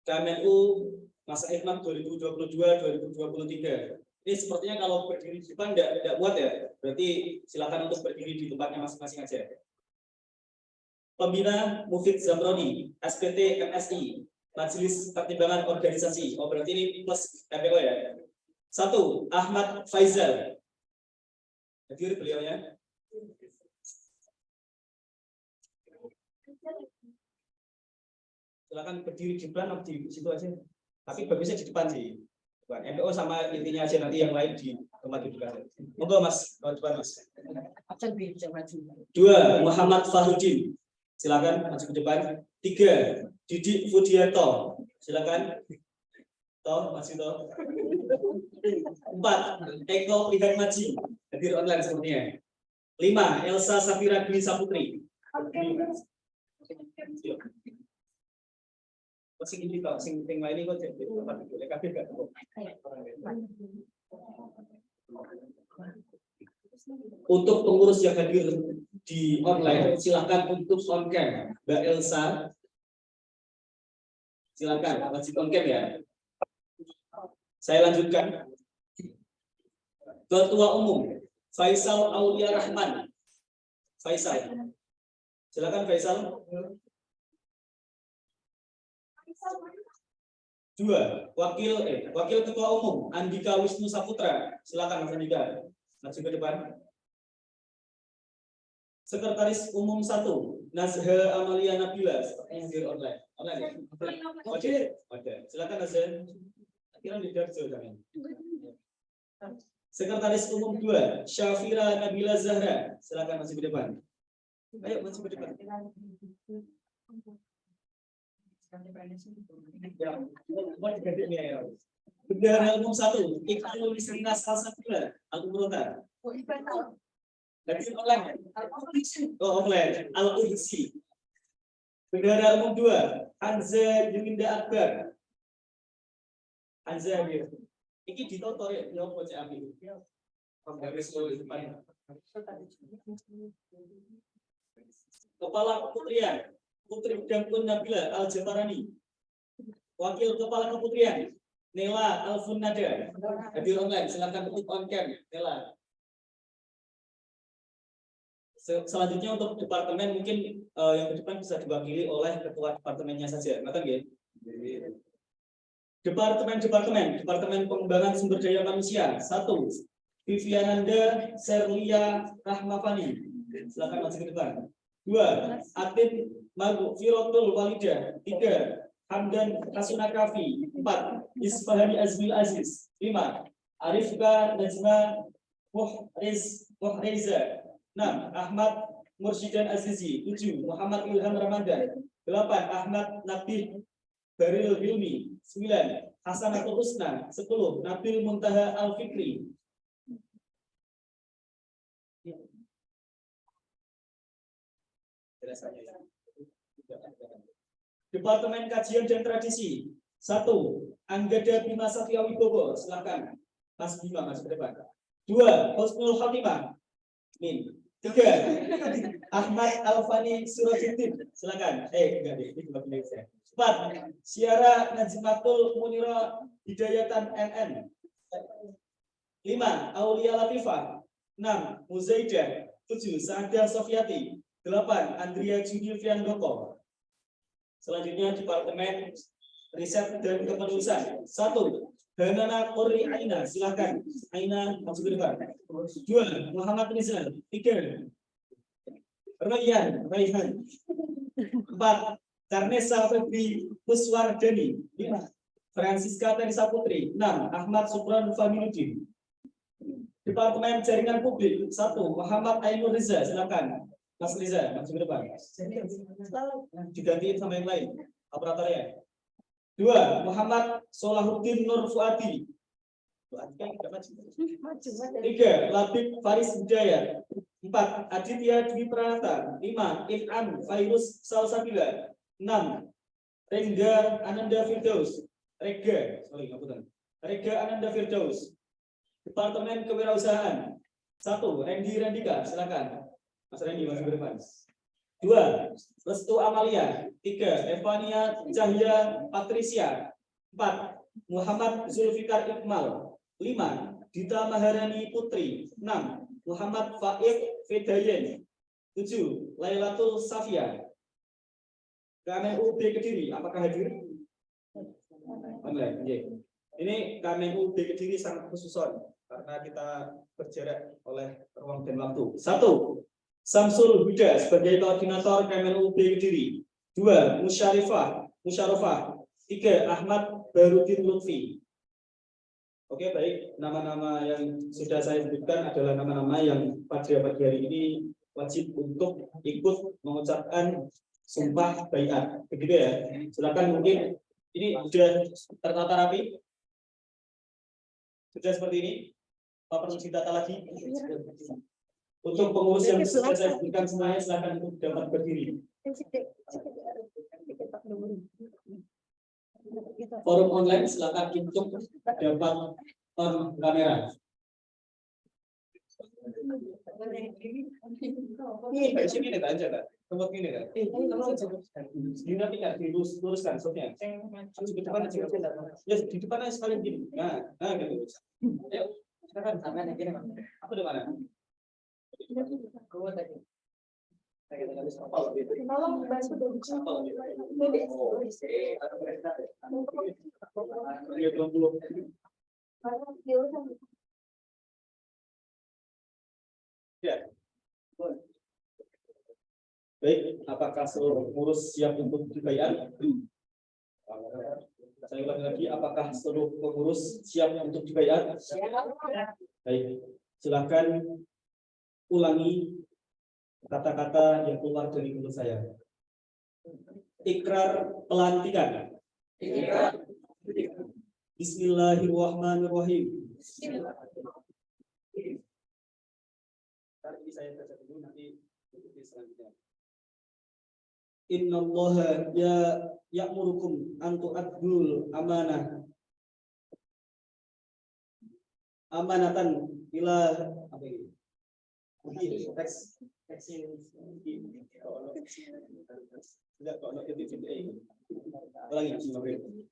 KMNU masa khidmat 2022-2023. Ini sepertinya kalau berdiri di depan tidak muat ya. Berarti silakan untuk berdiri di tempatnya masing-masing aja. Pembina Mufid Zamroni, SPT MSI, Majelis Pertimbangan Organisasi. Oh, berarti ini plus MPO ya. 1. Ahmad Faizal. Hadir beliaunya. Silakan berdiri di depan atau di situ aja. Tapi bagusnya di depan sih. MPO sama intinya aja, nanti yang lain di tempat duduk aja. Monggo Mas, ke depan Mas. 2. Muhammad Fahruddin. Silakan maju ke depan. 3. Didik Fudianto. Silakan. Toh, masih toh. 4. Eko Lihat Maji. Hadir online sepertinya. 5. Elsa Safira Dwi Saputri. Sing ini kok sing lain kok jadi boleh kabeh gak. Untuk pengurus yang hadir di online, silakan untuk on cam. Mbak Elsa, silakan wajib on cam ya. Saya lanjutkan. Ketua Umum Faisal Aulia Rahman. Faisal, silakan Faisal. 2. Wakil Ketua Umum Andika Wisnu Saputra. Silakan Mas Andika, maju ke depan. Sekretaris Umum 1 Nazha Amalia Nabila, hadir online. Oke. Silakan Nazha. Akhirnya di Darjo jangan. Sekretaris Umum 2 Syafira Nabila Zahra. Silakan maju ke depan. Ayo maju ke depan. Bendahara Umum 1 Iqbal Misrina Salsabila Al-Umrota. Hadir online. Oh, online. Al-Udsi. Bendahara Umum 2 Hanza Yuminda Akbar. Hanza ya. Iki ditotor ya, yo kok cek ambil. Penggaris di depan. Kepala Keputrian Putri Damkun Nabila Al-Jatarani. Wakil Kepala Keputrian Nela Al-Funada. Hadir online, silakan untuk on cam Nela. Selanjutnya untuk departemen mungkin yang ke depan bisa diwakili oleh ketua departemennya saja. Ngerti nggih? Departemen Pengembangan Sumber Daya Manusia 1. Viviananda Serlia Rahmafani. Silakan maju ke depan. 2. Atin Maghfiratul Walidah. 3. Hamdan Hasuna Kafi. 4. Isfahani Azmil Aziz. 5. Arifka Najma Muhreza. 6. Ahmad Mursyidan Azizi. 7. Muhammad Ilham Ramadan. 8. Ahmad Nabih Baril Hilmi. 9. Hasanatul Husna. 10. Nabil Muntaha Al-Fikri. Departemen Kajian dan Tradisi 1. Anggada Bima Satya Wibowo. Silakan Mas Bima masuk ke depan. 2. Husnul Khotimah. 3. Ahmad Alfani Surajuddin. Silakan. Enggak deh, ini bukan milik saya. 4. Syara Najmatul Munira Hidayatan NN. 5. Aulia Latifah. 6. Muzaidah. 7. Sa'adah Sofiati. 8. Andrea Junifian Doko. Selanjutnya Departemen Riset dan Kepenulisan. 1. Hanana Qurri Aina, silakan. Aina masuk ke depan. 2. Muhammad Rizal. 3. Rayhan. 4. Karnesa Febri Puswardani. 5. Francisca Teresa Putri. 6. Ahmad Supran Familuddin. Departemen Jaringan Publik. 1. Muhammad Ainur Riza, silakan. Mas Riza, masuk ke depan. Digantiin sama yang lain. Operatornya. 2. Muhammad Solahuddin Nur Fuadi. 3. Labib Faris Hidayat. 4. Aditya Dwi Pranata. 5. If'am Fairuz Salsabila. 6. Rengga Ananda Firdaus. Rega Ananda Firdaus. Departemen Kewirausahaan. 1. Rendi Rendika, silakan. Mas Rendi masuk ke depan. 2. Restu Amalia. 3. Evania Cahya Patricia. 4. Muhammad Zulfikar Iqmal. 5. Dita Maharani Putri. 6. Muhammad Faik Fedayen. 7. Lailatul Safia. KMU B Kediri, apakah hadir? Ini KMU B Kediri sangat khususon karena kita berjarak oleh ruang dan waktu. 1. Samsul Huda sebagai koordinator KMU B Kediri. 2. Musyarifah. 3. Ahmad Barudin Lutfi. Oke, baik. Nama-nama yang sudah saya sebutkan adalah nama-nama yang pada pagi hari ini wajib untuk ikut mengucapkan sumpah baiat. Begitu ya. Silakan, mungkin ini sudah tertata rapi. Sudah seperti ini. Apa perlu ditata lagi? Untuk pengurus yang sudah saya sebutkan semuanya, silakan untuk dapat berdiri. Forum online silakan untuk dapat on kamera. Ini sini nih aja kan, tempat ini kan. Ini nanti nggak diluruskan soalnya. Di depan aja. Ya di depan aja sekalian gini. Nah gitu. Ayo, silakan. Apa di mana? Ya. Baik, apakah seluruh pengurus siap untuk dibayar? Saya ulangi lagi, apakah seluruh pengurus siap untuk dibayar? Baik, silakan ulangi kata-kata yang keluar dari mulut saya. Ikrar pelantikan. Bismillahirrahmanirrahim. Ini saya baca dulu, nanti ikuti selanjutnya. Innallaha ya'murukum an tu'addul amanatan ila apa ini? Teks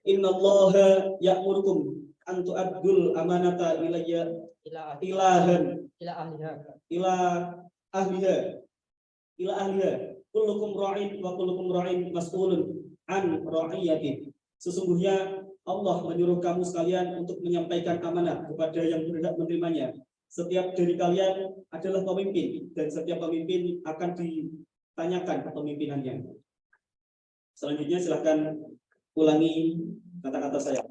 Innallaha ya'murukum an tu'addul amanata ila ahliha kullukum ra'in wa kullukum ra'in mas'ulun an ra'iyati. Sesungguhnya Allah menyuruh kamu sekalian untuk menyampaikan amanat kepada yang berhak menerimanya. Setiap dari kalian adalah pemimpin dan setiap pemimpin akan ditanyakan kepemimpinannya. Selanjutnya silahkan ulangi kata-kata saya.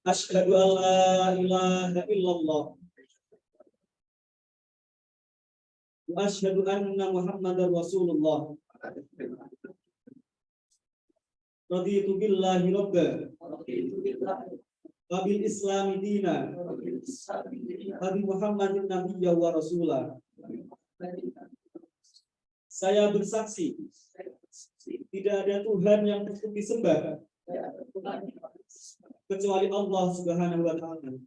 Asyhadu an la ilaha illallah wa asyhadu anna Muhammadar Rasulullah. Raditu billahi rabba wa bil islami dina wa bi Muhammadin nabiyya wa rasulah. Saya bersaksi tidak ada Tuhan yang patut disembah kecuali Allah Subhanahu wa taala.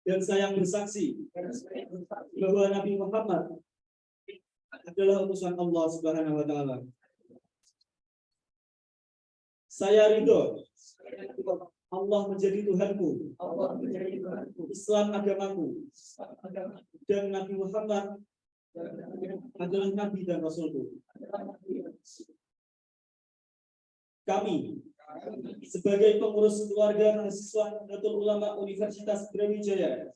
Dan saya bersaksi bahwa Nabi Muhammad adalah utusan Allah Subhanahu wa taala. Saya ridho Allah menjadi Tuhanku, Islam agamaku, dan Nabi Muhammad adalah Nabi dan Rasulku. Kami sebagai pengurus keluarga mahasiswa Nahdlatul Ulama Universitas Brawijaya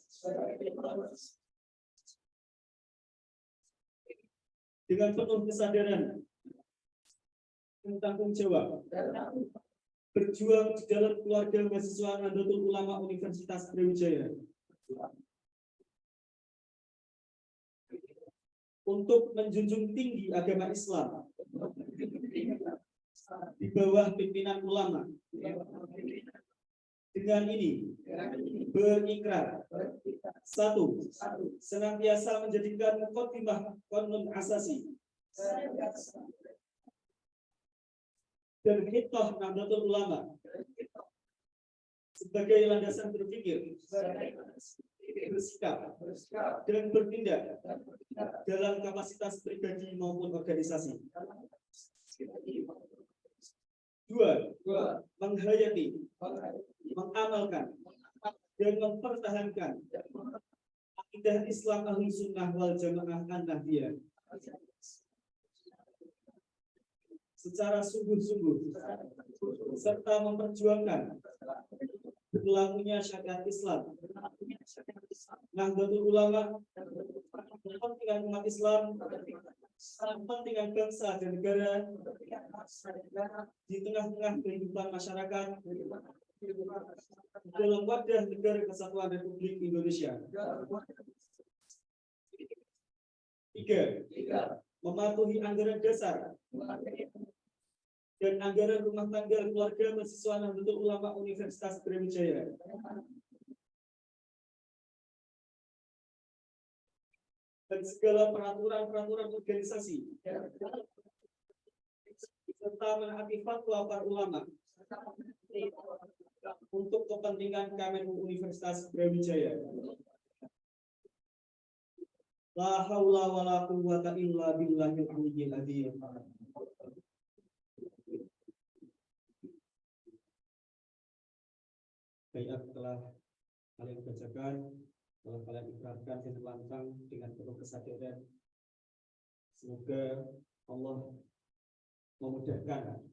dengan penuh kesadaran dan tanggung jawab berjuang di dalam keluarga mahasiswa Nahdlatul Ulama Universitas Brawijaya untuk menjunjung tinggi agama Islam di bawah pimpinan ulama. Dengan ini berikrar, 1. Senantiasa menjadikan khotimah qanun asasi dan khitah Nahdlatul Ulama sebagai landasan berpikir, bersikap, dan bertindak dalam kapasitas pribadi maupun organisasi. 2. Menghayati, mengamalkan, dan mempertahankan akidah Islam Ahlu Sunnah wal Jamaah An-Nahdliyah secara sungguh-sungguh serta memperjuangkan berlakunya syariat Islam. Nahdlatul Ulama kepentingan umat Islam, kepentingan bangsa dan negara di tengah-tengah kehidupan masyarakat dalam wadah negara kesatuan Republik Indonesia. 3. Mematuhi anggaran dasar dan anggaran rumah tangga keluarga mahasiswa Nahdlatul Ulama Universitas Brawijaya dan segala peraturan-peraturan organisasi serta menaati fatwa para ulama untuk kepentingan Kementerian Universitas Brawijaya. La haula wala quwwata illa billahil aliyyil azim. Bayat telah kalian bacakan, telah kalian ikrarkan dengan lantang dengan penuh kesadaran. Semoga Allah memudahkan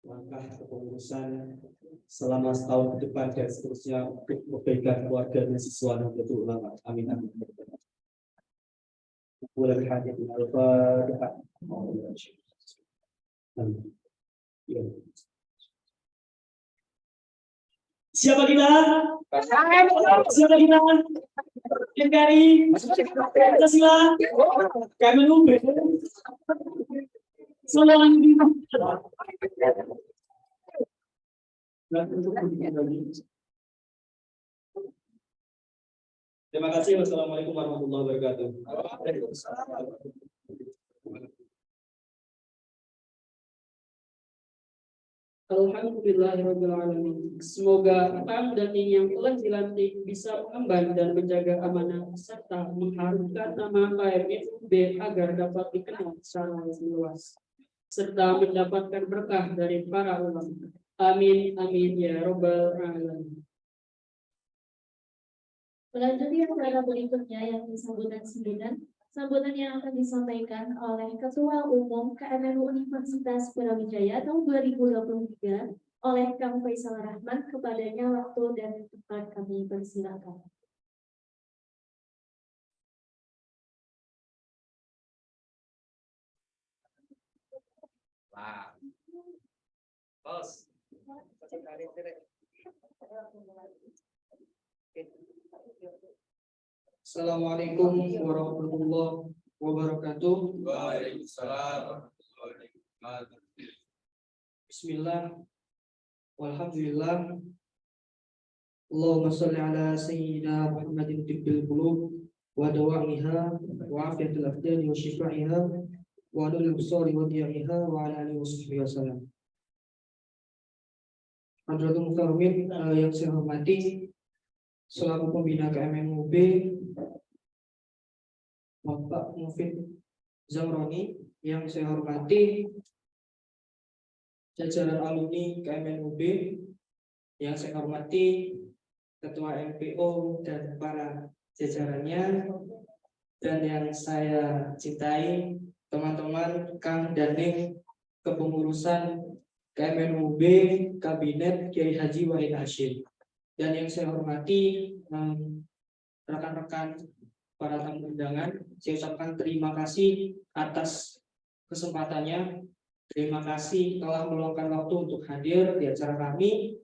langkah kepengurusan selama setahun ke depan dan seterusnya untuk kebaikan keluarga mahasiswa Nahdlatul Ulama. Amin amin. Boleh hadir di Al-Fatihah. Siapa kita? Siapa kita? Dari Pancasila, kami umum. Terima kasih. Wassalamualaikum warahmatullahi wabarakatuh. Alhamdulillahirrahmanirrahim. Semoga Akang dan Ning yang telah dilantik bisa mengemban dan menjaga amanah serta mengharumkan nama KMFUB agar dapat dikenal secara luas serta mendapatkan berkah dari para ulama. Amin amin ya robbal alamin. Melanjuti acara berikutnya yang sambutan 9, sambutan yang akan disampaikan oleh Ketua Umum KMMU Universitas Brawijaya tahun 2023 oleh Kang Faisal Rahman. Kepadanya waktu dan tempat kami persilakan. Assalamualaikum warahmatullahi wabarakatuh. Waalaikumsalam. Bismillah. Walhamdulillah. Allahumma sholli ala sayyidina Muhammadin tibbil qulub wa dawa'iha wa afiyatul abdani wa shifa'iha wa nuril absari wa diya'iha wa ala alihi wa sahbihi wasallam. Hadratul Mukarramin yang saya hormati selaku pembina KMMUB Bapak Mufid Zamroni, yang saya hormati jajaran alumni KMMUB, yang saya hormati Ketua MPO dan para jajarannya, dan yang saya cintai teman-teman Kang dan Ning kepengurusan KMNUB Kabinet Kiai Haji Wahid Hasyim. Dan yang saya hormati rekan-rekan para tamu undangan, saya ucapkan terima kasih atas kesempatannya. Terima kasih telah meluangkan waktu untuk hadir di acara kami.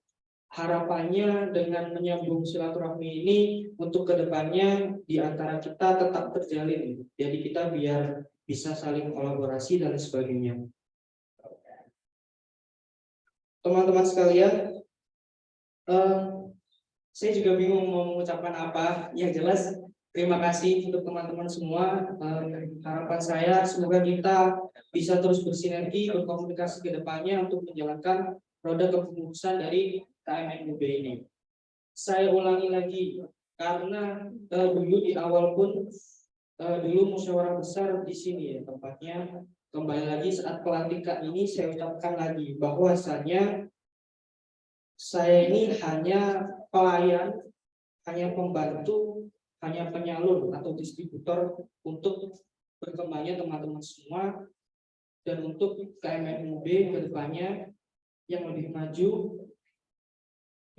Harapannya dengan menyambung silaturahmi ini untuk kedepannya di antara kita tetap terjalin. Jadi kita biar bisa saling kolaborasi dan sebagainya. Teman-teman sekalian, saya juga bingung mau mengucapkan apa. Yang jelas terima kasih untuk teman-teman semua. Harapan saya semoga kita bisa terus bersinergi, berkomunikasi ke depannya untuk menjalankan roda kepengurusan dari KMNUB ini. Saya ulangi lagi karena dulu di awal pun dulu musyawarah besar di sini ya tempatnya. Kembali lagi saat pelantikan ini saya ucapkan lagi bahwasanya saya ini hanya pelayan, hanya pembantu, hanya penyalur atau distributor untuk berkembangnya teman-teman semua dan untuk KMNUB ke depannya yang lebih maju,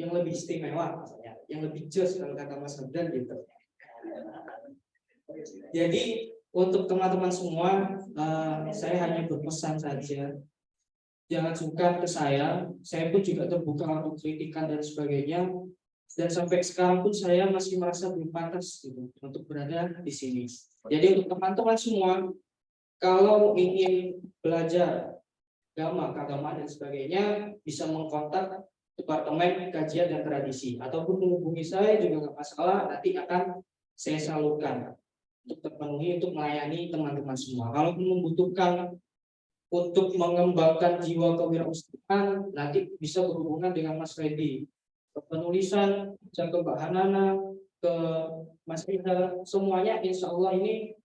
yang lebih istimewa, yang lebih jos kalau kata Mas Hamdan gitu. Jadi untuk teman-teman semua, saya hanya berpesan saja, jangan sungkan ke saya pun juga terbuka untuk kritikan dan sebagainya. Dan sampai sekarang pun saya masih merasa belum pantas gitu, untuk berada di sini. Jadi untuk teman-teman semua, kalau ingin belajar agama, keagamaan dan sebagainya, bisa mengkontak Departemen Kajian dan Tradisi ataupun menghubungi saya juga nggak masalah. Nanti akan saya salurkan untuk terpenuhi untuk melayani teman-teman semua. Kalau membutuhkan untuk mengembangkan jiwa kewirausahaan, nanti bisa berhubungan dengan Mas Reddy. Penulisan, dan ke Mbak Hanana, ke Mas Ida, semuanya insya Allah ini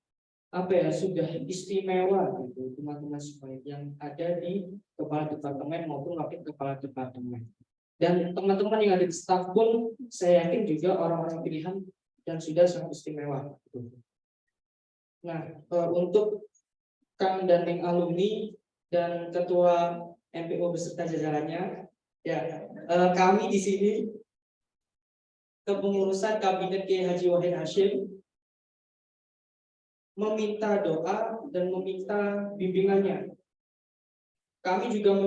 sudah istimewa gitu teman-teman semua yang ada di kepala departemen maupun wakil kepala departemen. Dan teman-teman yang ada di staf pun saya yakin juga orang-orang pilihan dan sudah sangat istimewa. Nah, untuk Kang dan Neng alumni dan ketua MPO beserta jajarannya, ya kami di sini kepengurusan Kabinet Kiai Haji Wahid Hasyim meminta doa dan meminta bimbingannya. Kami juga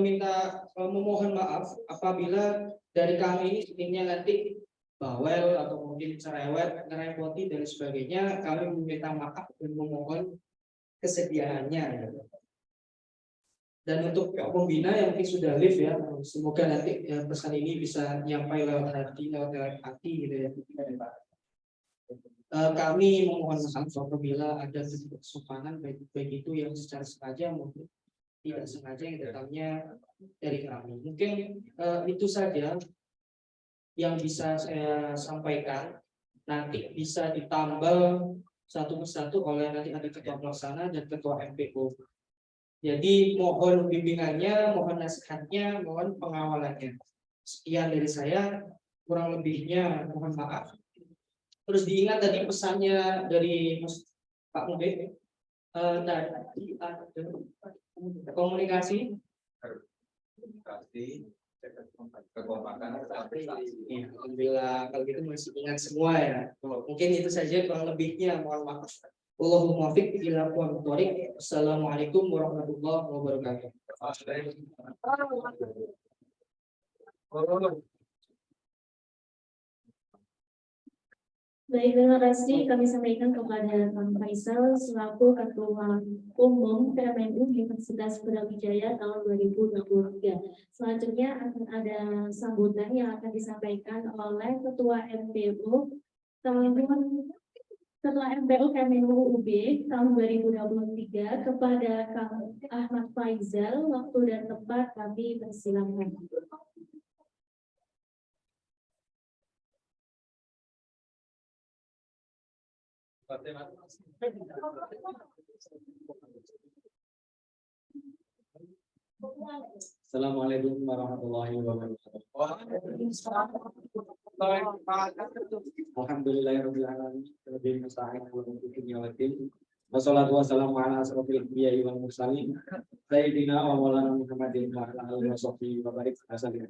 memohon maaf apabila dari kami ini sebenarnya nanti bawel atau mungkin cerewet, ngerepoti dan sebagainya. Kami meminta maaf dan memohon kesediaannya. Dan untuk pembina yang mungkin sudah live ya, semoga nanti pesan ini bisa nyampai lewat hati gitu ya. Kami memohon maaf apabila ada kesopanan baik itu yang secara sengaja maupun tidak sengaja yang datangnya dari kami. Mungkin itu saja yang bisa saya sampaikan. Nanti bisa ditambah satu persatu oleh nanti ada ketua pelaksana dan ketua MPO. Jadi mohon bimbingannya, mohon nasihatnya, mohon pengawalannya. Sekian dari saya, kurang lebihnya mohon maaf. Terus diingat tadi pesannya dari Pak Mube, tadi ada komunikasi. Kekompakan. Ya, alhamdulillah kalau gitu masih ingat semua ya. Mungkin itu saja kurang lebihnya, mohon maaf. Allahumma fiqh ila aqwamit thoriq. Assalamualaikum warahmatullahi wabarakatuh. Baik, terima kasih kami sampaikan kepada Kang Faisal selaku Ketua Umum KMNU Universitas Brawijaya tahun 2023. Selanjutnya akan ada sambutan yang akan disampaikan oleh Ketua MPO KMNU UB tahun 2023 kepada Kang Ahmad Faisal. Waktu dan tempat kami persilakan. Assalamualaikum warahmatullahi wabarakatuh. Alhamdulillahirabbil alamin. Wassalatu wassalamu ala asrofil anbiya'i wal mursalin sayyidina wa maulana Muhammadin wa ala alihi washabbihi wa barik ajmain.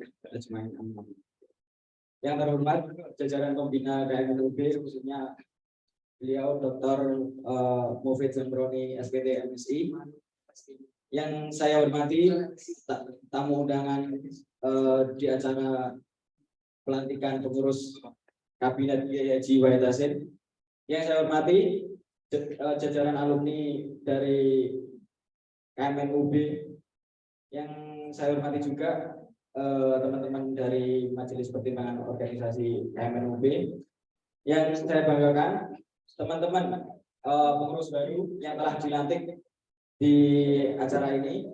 Yang terhormat jajaran pembina KMNUB, khususnya beliau Dr. Mufid Zamroni SPT MSI. Yang saya hormati tamu undangan di acara pelantikan pengurus Kabinet Kiai Haji Wahid Hasyim. Yang saya hormati jajaran alumni dari KMNUB. Yang saya hormati juga teman-teman dari Majelis Pertimbangan Organisasi KMNUB. Yang saya banggakan teman-teman pengurus baru yang telah dilantik di acara ini.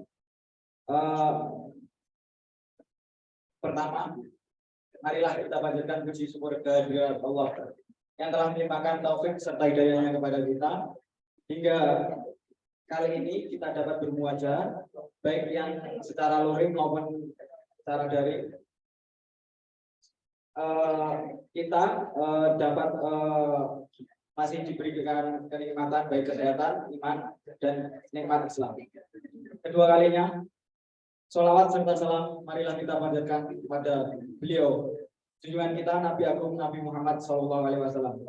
Pertama, marilah kita panjatkan puji syukur kehadirat Allah yang telah melimpahkan taufik serta hidayahnya kepada kita hingga kali ini kita dapat bermuajah, baik yang secara luring maupun secara daring. Kita dapat masih diberikan kenikmatan baik kesehatan, iman, dan nikmat Islam. Kedua kalinya, sholawat serta salam marilah kita panjatkan kepada beliau, junjungan kita Nabi Agung Nabi Muhammad SAW.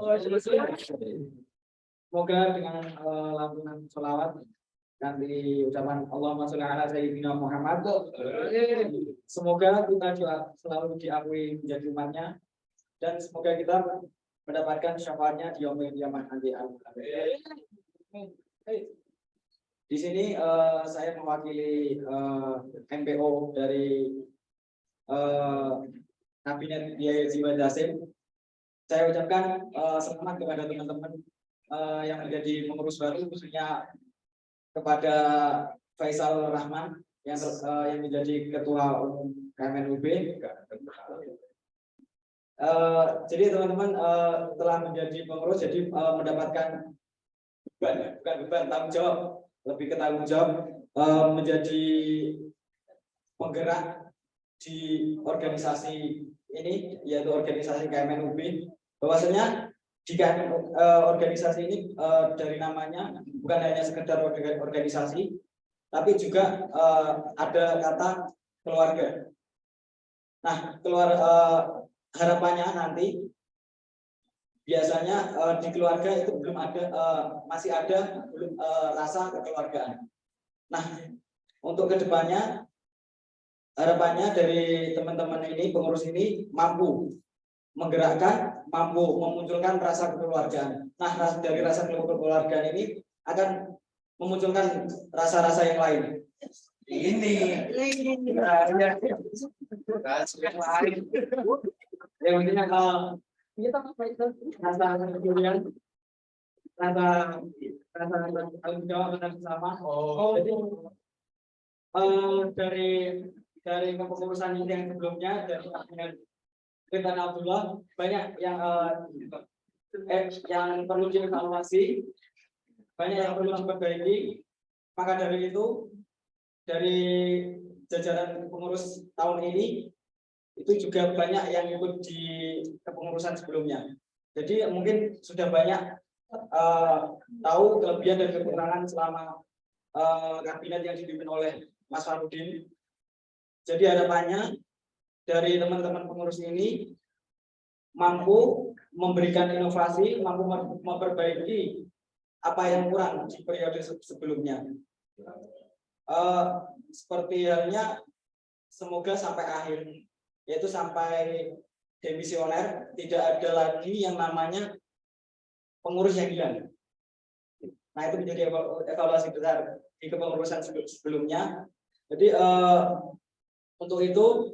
Semoga dengan lantunan sholawat dan di ucapan Allahumma sholli ala sayyidina Muhammad, semoga kita juga selalu diakui menjadi umatnya, dan semoga kita mendapatkan syafaatnya di yaumil qiyamah nanti. Di sini saya mewakili MPO dari Kabinet Kiai Haji Wahid Hasyim. Saya ucapkan selamat kepada teman-teman yang menjadi pengurus baru, khususnya kepada Faisal Rahman yang menjadi Ketua Umum KMNUB. Jadi teman-teman telah menjadi pengurus, jadi mendapatkan bukan beban, tanggung jawab, lebih ke tanggung jawab menjadi penggerak di organisasi ini, yaitu organisasi KMNUB. Bahwasanya di organisasi ini dari namanya bukan hanya sekedar organisasi, tapi juga ada kata keluarga. Nah, harapannya nanti biasanya di keluarga itu belum ada, masih ada belum rasa kekeluargaan. Nah, untuk kedepannya harapannya dari teman-teman ini, pengurus ini mampu menggerakkan, mampu memunculkan rasa kekeluargaan. Nah, dari rasa kekeluargaan ini akan memunculkan rasa-rasa yang lain. Yang intinya rasa kepedulian, rasa tanggung jawab bersama. Jadi dari kepengurusan ini yang sebelumnya, dari Ridwan Abdullah, banyak yang perlu dievaluasi, banyak yang perlu diperbaiki. Maka dari itu, dari jajaran pengurus tahun ini itu juga banyak yang ikut di kepengurusan sebelumnya. Jadi mungkin sudah banyak tahu kelebihan dan kekurangan selama kabinet yang dipimpin oleh Mas Farudin. Jadi harapannya dari teman-teman pengurus ini mampu memberikan inovasi, mampu memperbaiki apa yang kurang di periode sebelumnya. Seperti halnya semoga sampai akhir, yaitu sampai demisioner, tidak ada lagi yang namanya pengurus yang hilang. Nah, itu menjadi evaluasi besar di kepengurusan sebelumnya. Jadi untuk itu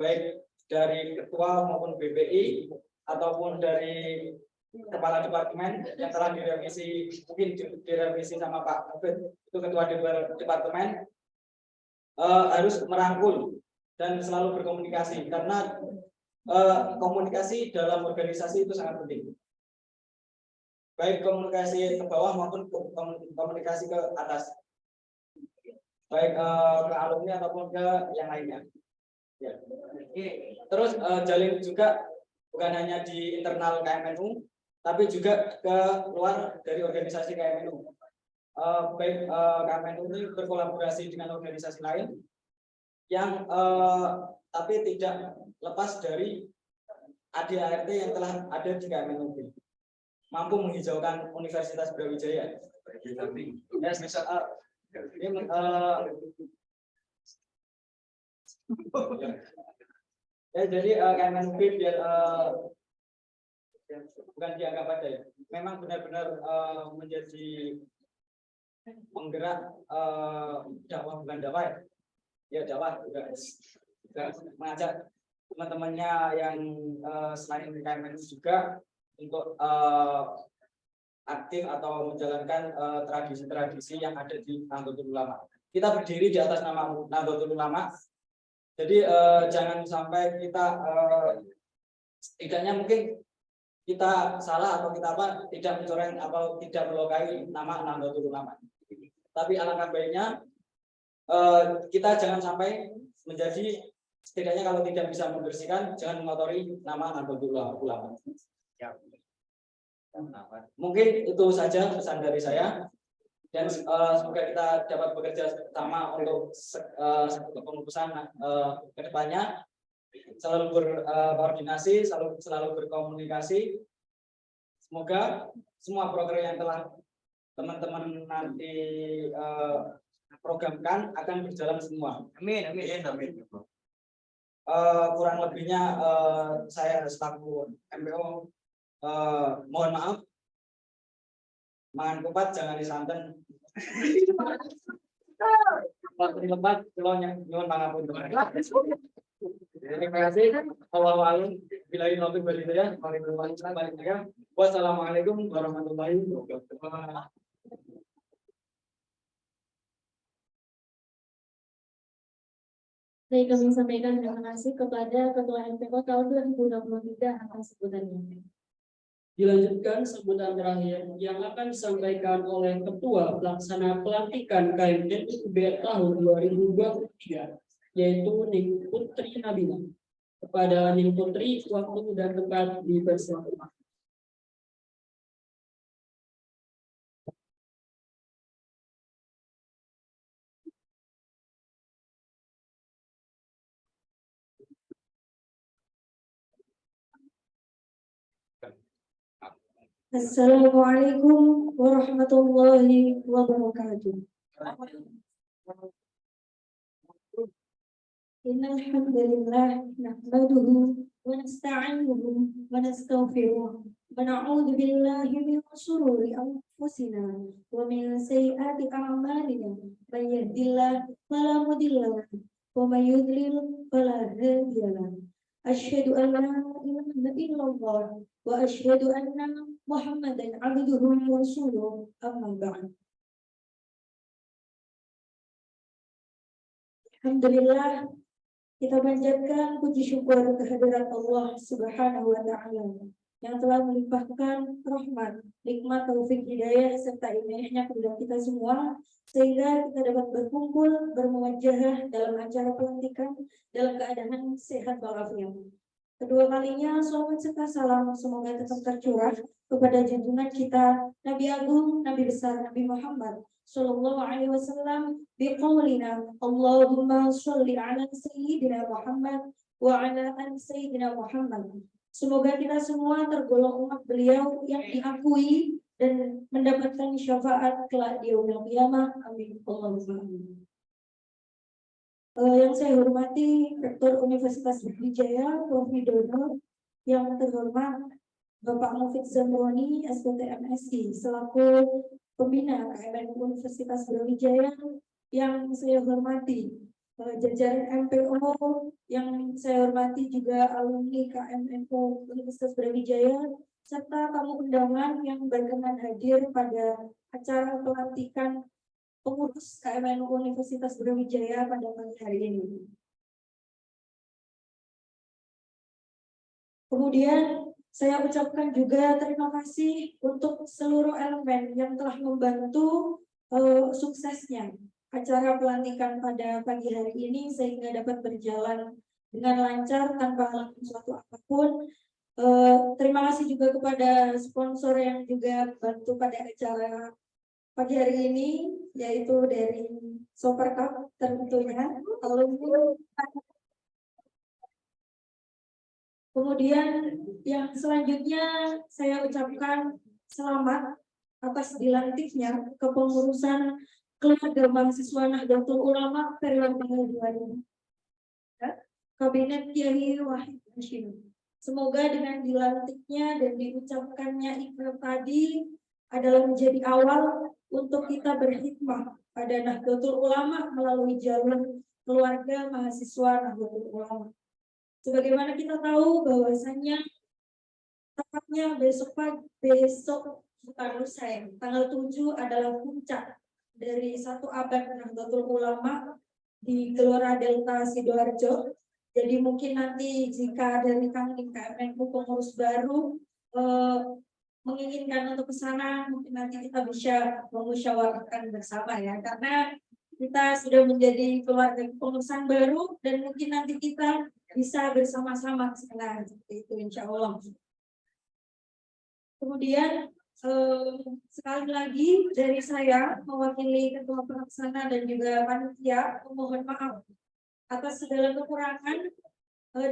baik dari ketua maupun BPI ataupun dari kepala departemen yang telah direvisi, mungkin direvisi sama Pak Mufid, itu ketua departemen, harus merangkul dan selalu berkomunikasi, karena komunikasi dalam organisasi itu sangat penting, baik komunikasi ke bawah maupun komunikasi ke atas, baik ke alumni ataupun ke yang lainnya. Ya. Terus jalin juga bukan hanya di internal KMNU, tapi juga ke luar dari organisasi KMNU. Baik KMNU ini berkolaborasi dengan organisasi lain yang tapi tidak lepas dari ADART yang telah ada di KMNU, mampu menghijaukan Universitas Brawijaya. Jadi KMNU biar bukan dianggap ada ya, memang benar-benar menjadi penggerak dakwah, bukan dakwah ya dakwah juga mengajak teman-temannya yang selain KMNU juga untuk aktif atau menjalankan tradisi-tradisi yang ada di Nahdlatul Ulama. Kita berdiri di atas nama Nahdlatul Ulama, jadi jangan sampai kita setidaknya mungkin kita salah atau kita apa tidak mencoreng atau tidak melukai nama Nahdlatul Ulama. Tapi alangkah baiknya kita jangan sampai menjadi, setidaknya kalau tidak bisa membersihkan, jangan mengotori nama Nahdlatul Ulama. Mungkin itu saja pesan dari saya, dan semoga kita dapat bekerja sama untuk pengurusan ke depannya, selalu berkoordinasi, selalu berkomunikasi. Semoga semua program yang telah teman-teman nanti programkan akan berjalan semua. Amin, amin, amin. Kurang lebihnya saya selaku MPO mohon maaf. Mangan kupat jangan disanten. Waktu lebat kalau nyuwun pangapunten. Terima kasih. Wassalamualaikum warahmatullahi wabarakatuh. Baik, kami sampaikan terima kasih kepada Ketua MPO tahun 2023 atas sebutannya. Dilanjutkan sebutan terakhir yang akan disampaikan oleh Ketua Pelaksana Pelantikan KMNU tahun 2023, yaitu Ning Putri Nabila. Kepada Ning Putri, waktu dan tempat dipersilakan. Assalamualaikum warahmatullahi wabarakatuh. Innal hamdalillah nahmaduhu wa nasta'inuhu wa nastaghfiruh wa na'udzu billahi min shururi anfusina wa min sayyiati a'malina. May yahdihillahu fala mudilla lahu wa may yudlil fala hadiya lahu. Asyhadu an la ilaha illallah wa asyhadu anna Muhammadan abduhu wa rasuluh, amma ba'd. Alhamdulillah, kita panjatkan puji syukur kehadirat Allah Subhanahu wa taala yang telah melimpahkan rahmat, nikmat, taufik, hidayah serta inayahnya kepada kita semua, sehingga kita dapat berkumpul bermuajahah dalam acara pelantikan dalam keadaan sehat walafiat. Kedua kalinya shalawat serta salam semoga tetap tercurah kepada junjungan kita Nabi Agung, Nabi besar Nabi Muhammad Sallallahu Alaihi Wasallam biqaulina Allahumma sholli ala Sayyidina Muhammad wa ala ali Sayyidina Muhammad. Semoga kita semua tergolong umat beliau yang diakui dan mendapatkan syafaat kelak di yaumil qiyamah. Amin. Allahumma amin. Yang saya hormati Rektor Universitas Brawijaya, Prof. Widodo, yang terhormat Bapak Mufid Zamroni, SPT MSI, selaku pembina KMNU Universitas Brawijaya, yang saya hormati jajaran MPO, yang saya hormati juga alumni KMNU Universitas Brawijaya, serta tamu undangan yang berkenan hadir pada acara pelantikan pengurus KMNU Universitas Brawijaya pada pagi hari ini. Kemudian saya ucapkan juga terima kasih untuk seluruh elemen yang telah membantu suksesnya acara pelantikan pada pagi hari ini sehingga dapat berjalan dengan lancar tanpa halangan suatu apapun. Terima kasih juga kepada sponsor yang juga bantu pada acara pagi hari ini, yaitu dari Super Cup tentunya, alumni. Kemudian yang selanjutnya saya ucapkan selamat atas dilantiknya kepengurusan keluarga mahasiswa Nahdlatul Ulama periode 2000. Kabinet Kiai Wahid Hashim. Semoga dengan dilantiknya dan diucapkannya ikrar tadi adalah menjadi awal untuk kita berhikmah pada Nahdlatul Ulama melalui jalur keluarga mahasiswa Nahdlatul Ulama. Sebagaimana kita tahu bahwasannya tepatnya besok bukan lusa ya, tanggal 7 adalah puncak dari 1 abad Nahdlatul Ulama di Gelora Delta Sidoarjo. Jadi mungkin nanti jika dari kami Menko pengurus baru menginginkan untuk ke sana, mungkin nanti kita bisa memusyawarahkan bersama ya, karena kita sudah menjadi keluarga kepengurusan baru dan mungkin nanti kita bisa bersama-sama ke sana seperti itu insya Allah. Kemudian sekali lagi dari saya mewakili ketua pelaksana dan juga panitia mohon maaf atas segala kekurangan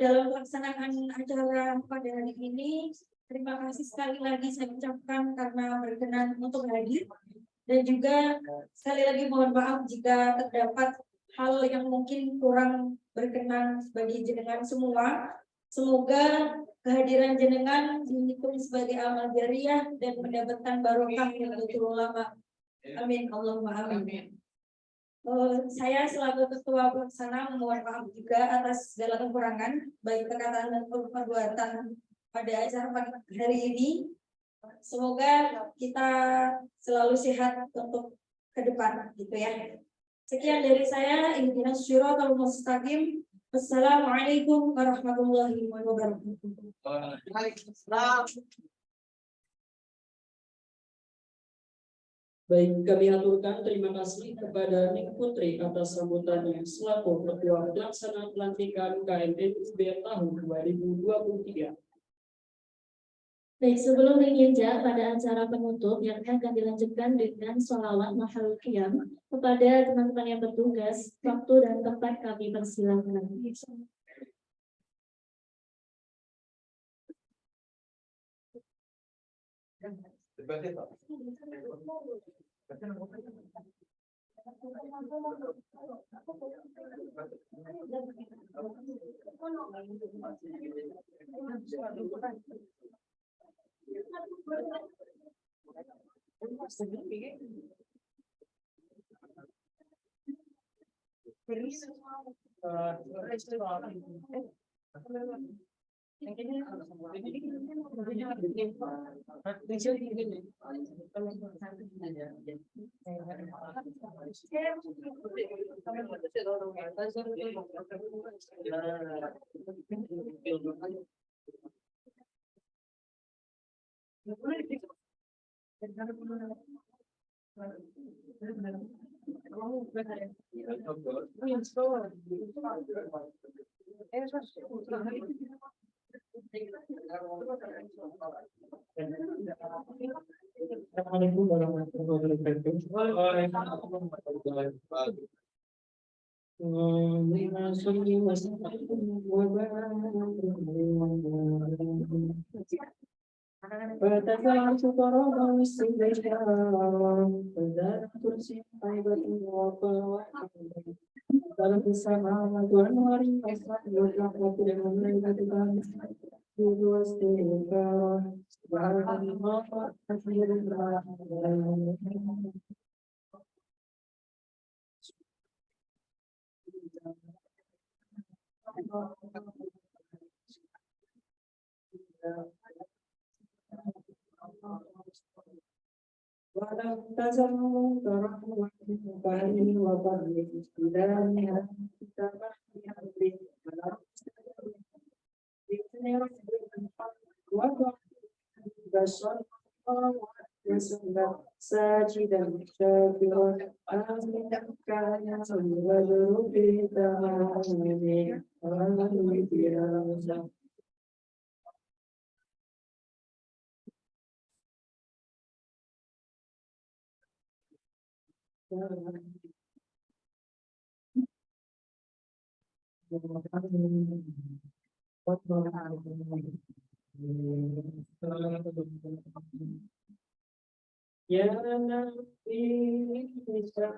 dalam pelaksanaan acara pada hari ini. Terima kasih sekali lagi saya ucapkan karena berkenan untuk hadir. Dan juga sekali lagi mohon maaf jika terdapat hal yang mungkin kurang berkenan bagi jenengan semua. Semoga kehadiran jenengan dihitung sebagai amal jariah dan mendapatkan barokah yang betul ulama. Amin Allahumma amin. Saya selaku ketua pelaksana mohon maaf juga atas segala kekurangan baik perkataan dan perbuatan pada acara pagi hari ini. Semoga kita selalu sehat untuk ke depan gitu ya. Sekian dari saya, ihdinas shiratal mustaqim. Wassalamualaikum warahmatullahi wabarakatuh. Baik, kami aturkan terima kasih kepada Nik Putri atas sambutannya selaku Ketua Pelaksana Pelantikan KMNUB tahun 2023. Baik, sebelum menginjak pada acara penutup yang akan dilanjutkan dengan sholawat mahal qiyam kepada teman-teman yang bertugas, waktu dan tempat kami persilahkan. Assalamualaikum warahmatullahi Ya Nabi bisa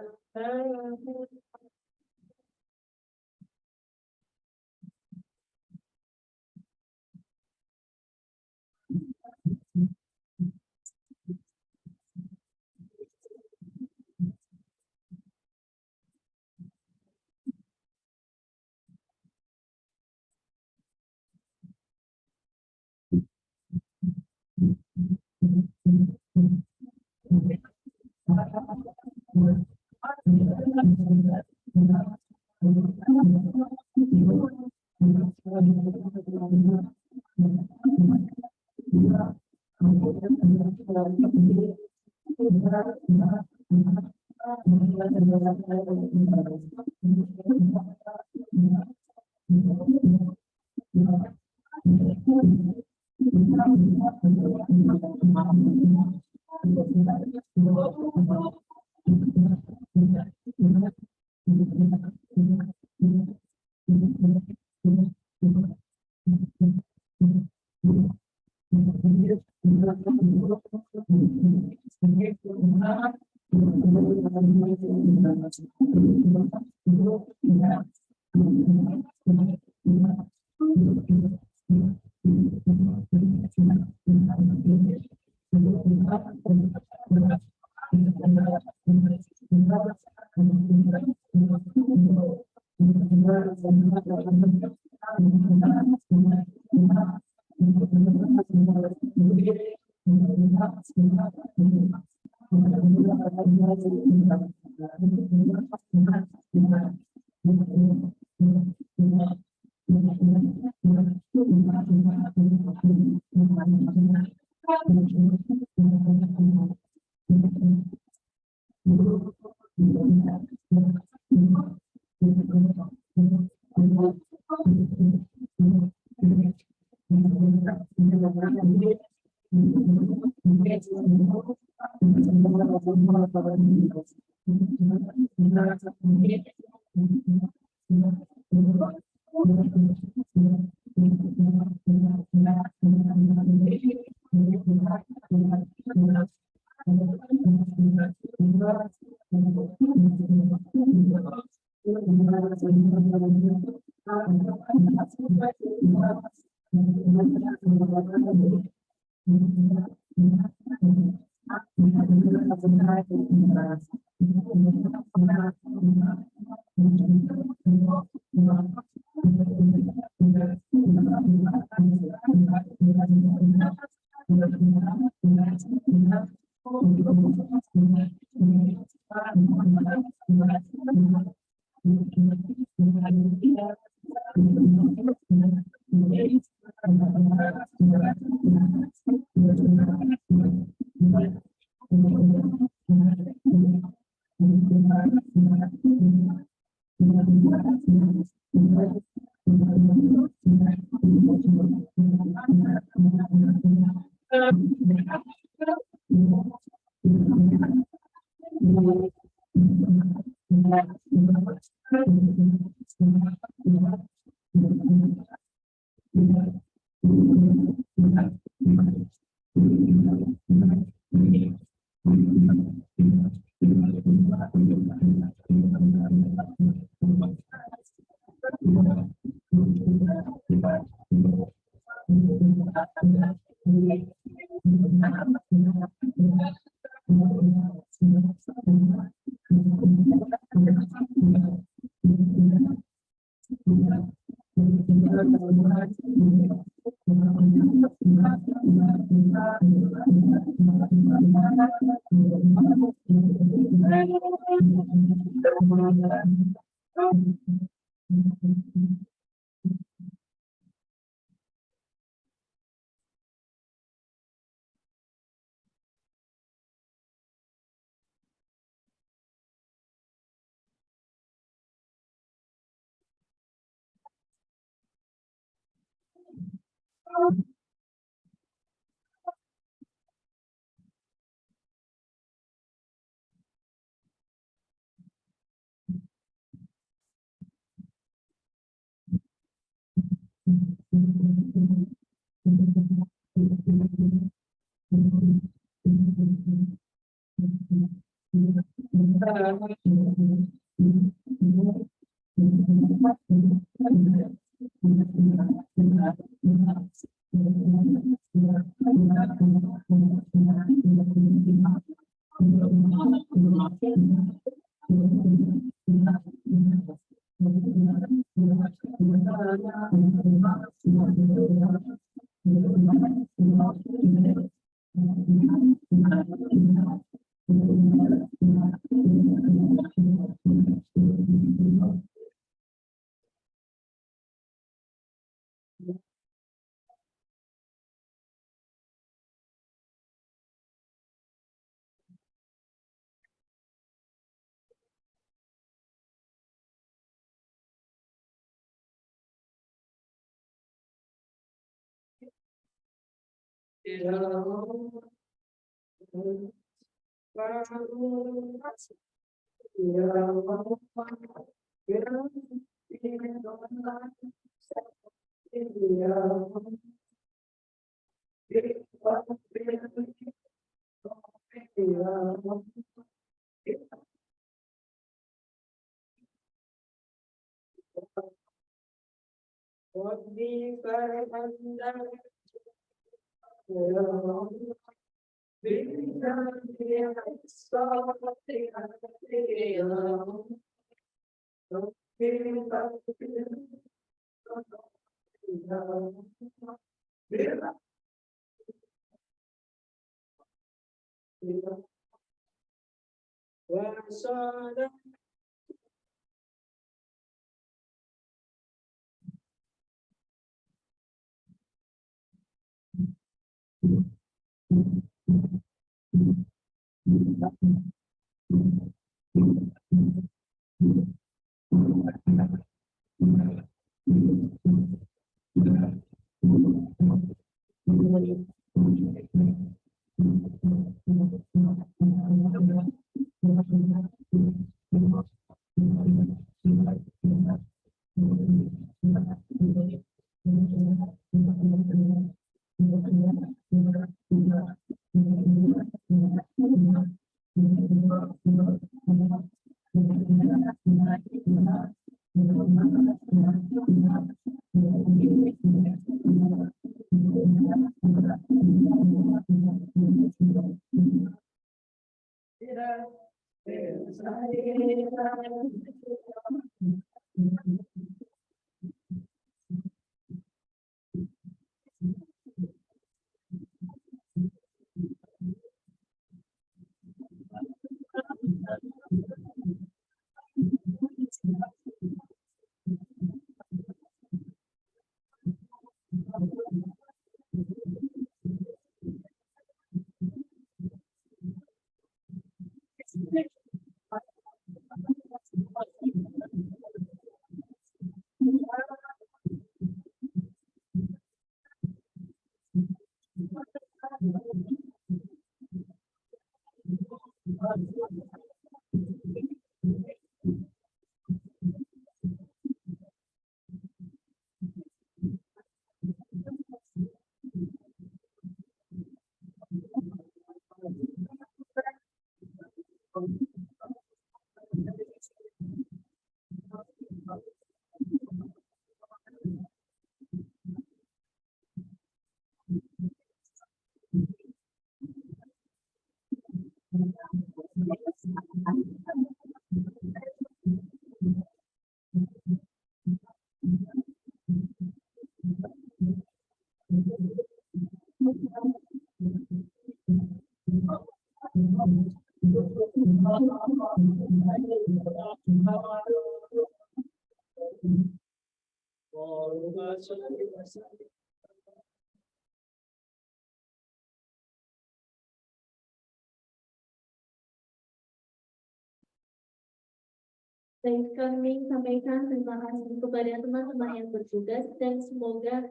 Baik, kami sampaikan terima kasih kepada teman-teman yang bertugas dan semoga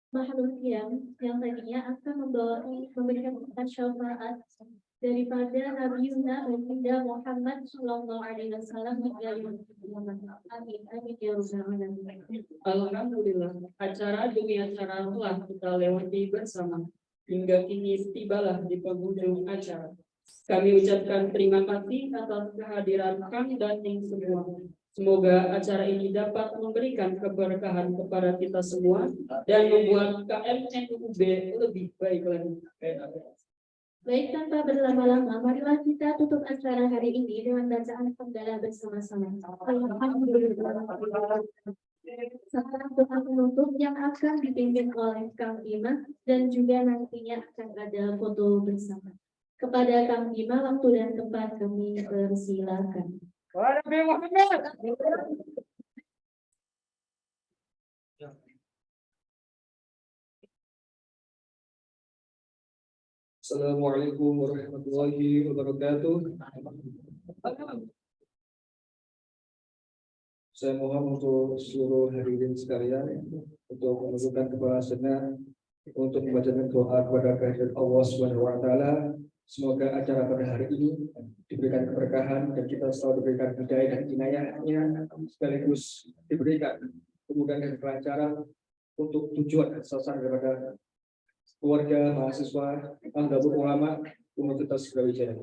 makhluk yang tadinya akan memberikan syafaat daripada Nabi Baginda Muhammad Sallallahu Alaihi Wasallam hingga yaumil qiyamah. Amin amin ya rabbal alamin. Alhamdulillah, acara demi acara telah kita lewati bersama. Hingga kini tibalah di penghujung acara. Kami ucapkan terima kasih atas kehadiran Kang dan Ning semua. Semoga acara ini dapat memberikan keberkahan kepada kita semua dan membuat KMNUB lebih baik lagi. Baik, tanpa berlama-lama, marilah kita tutup acara hari ini dengan bacaan hamdalah bersama-sama. Alhamdulillah. Sekarang doa penutup yang akan dipimpin oleh Kang Bima dan juga nantinya akan ada foto bersama. Kepada Kang Bima, waktu dan tempat kami persilakan. Assalamualaikum warahmatullahi wabarakatuh. Saya mohon untuk seluruh hadirin sekalian untuk menundukkan kepala sejenak untuk membacakan doa kepada kehadirat Allah Subhanahu wa taala. Semoga acara pada hari ini diberikan keberkahan dan kita selalu diberikan hidayah dan inayahnya, sekaligus diberikan kemudahan dan kelancaran untuk tujuan sasaran daripada keluarga, mahasiswa, anggota ulama, Universitas Brawijaya.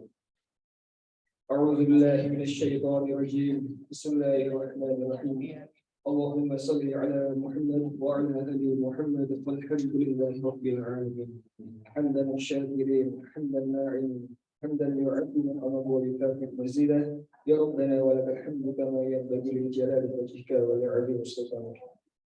A'udzu billahi minasyaitonir rajim. Bismillahirrahmanirrahim. Allahumma shalli ala Muhammad wa ala ali Muhammad walhamdulillahi rabbil alamin. Hamdan syakirin, hamdan na'im, hamdan yu'addu ala walillahi mazidah. Ya Rabbana wa lakal hamdu kama yanbaghi li jalali wajhika wa li'azimi sultanik.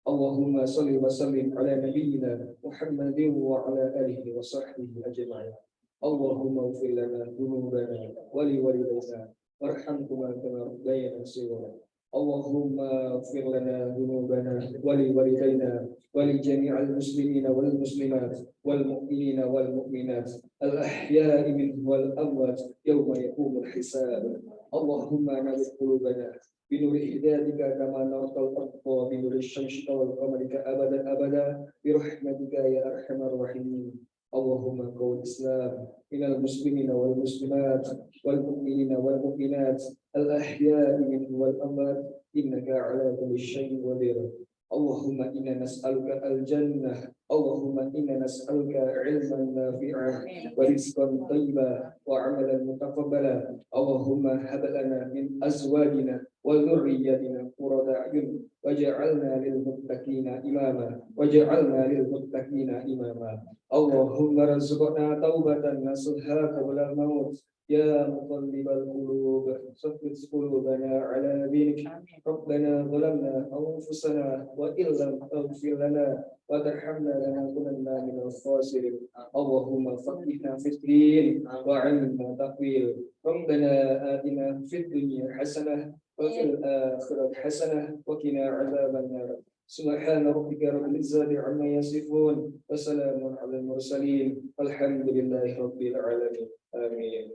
Allahumma shalli wa sallim ala nabiyyina Muhammadin wa ala alihi wa sahbihi ajma'in. Allahumma ighfir lana dhunubana wa li walidayna warhamhuma kama rabbayana shaghira. Allahumma ighfir lana dhunubana wa li walidayna wa li jami'il muslimina wal muslimat wal mu'minina wal mu'minat al ahya'i minhum wal amwat yawma yaqumul hisab. Allahumma nawwir qulubana بنور هدايتك كما نرى الأرض بنور الشمس والقمر أبدا أبدا برحمتك يا أرحم الراحمين. اللهم قو الإسلام من المسلمين والمسلمات والمؤمنين والمؤمنات الأحياء منهم والأموات إنك على كل شيء قدير. اللهم إنا نسألك الجنة. اللهم إنا نسألك علما نافعا ورزقا طيبا وعملا متقبلا. اللهم هب لنا من أزواجنا وذريتنا قرة أعين وجعلنا للمتقين إماما اللهم ارزقنا توبة نصوحا قبل الموت. يا مقلب القلوب ثبت قلوبنا على دينك. ربنا ظلمنا أنفسنا وإن لم تغفر لنا وترحمنا لنكونن من الخاسرين. اللهم فقهنا في الدين وعلمنا تأويل. ربنا آتنا في الدنيا حسنة وفي الآخرة حسنة وقنا عذاب النار. سبحان ربك رب العزة عما يصفون وسلام على المرسلين والحمد لله رب العالمين. آمين.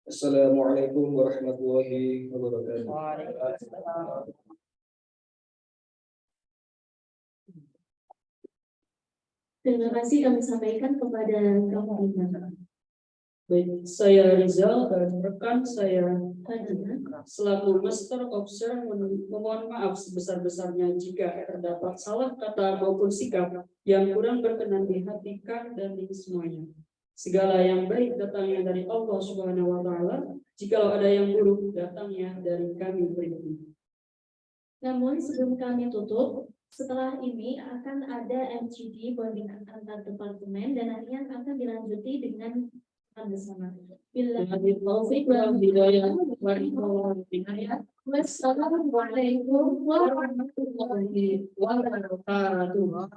Assalamualaikum warahmatullahi wabarakatuh. Terima kasih kami sampaikan kepada Kang Bima. Baik, saya Rizal dan rekan saya selaku Master of Ceremony memohon maaf sebesar-besarnya jika terdapat salah kata maupun sikap yang kurang berkenan di hati Kang dan di semuanya. Segala yang baik datangnya dari Allah Subhanahu wa taala, jikalau ada yang buruk datangnya dari kami pribadi. Namun sebelum kami tutup, setelah ini akan ada MCD bonding antar departemen dan nantinya akan dilanjuti dengan bersama. Billahi taufiq wal hidayah. Wassalamualaikum warahmatullahi wabarakatuh.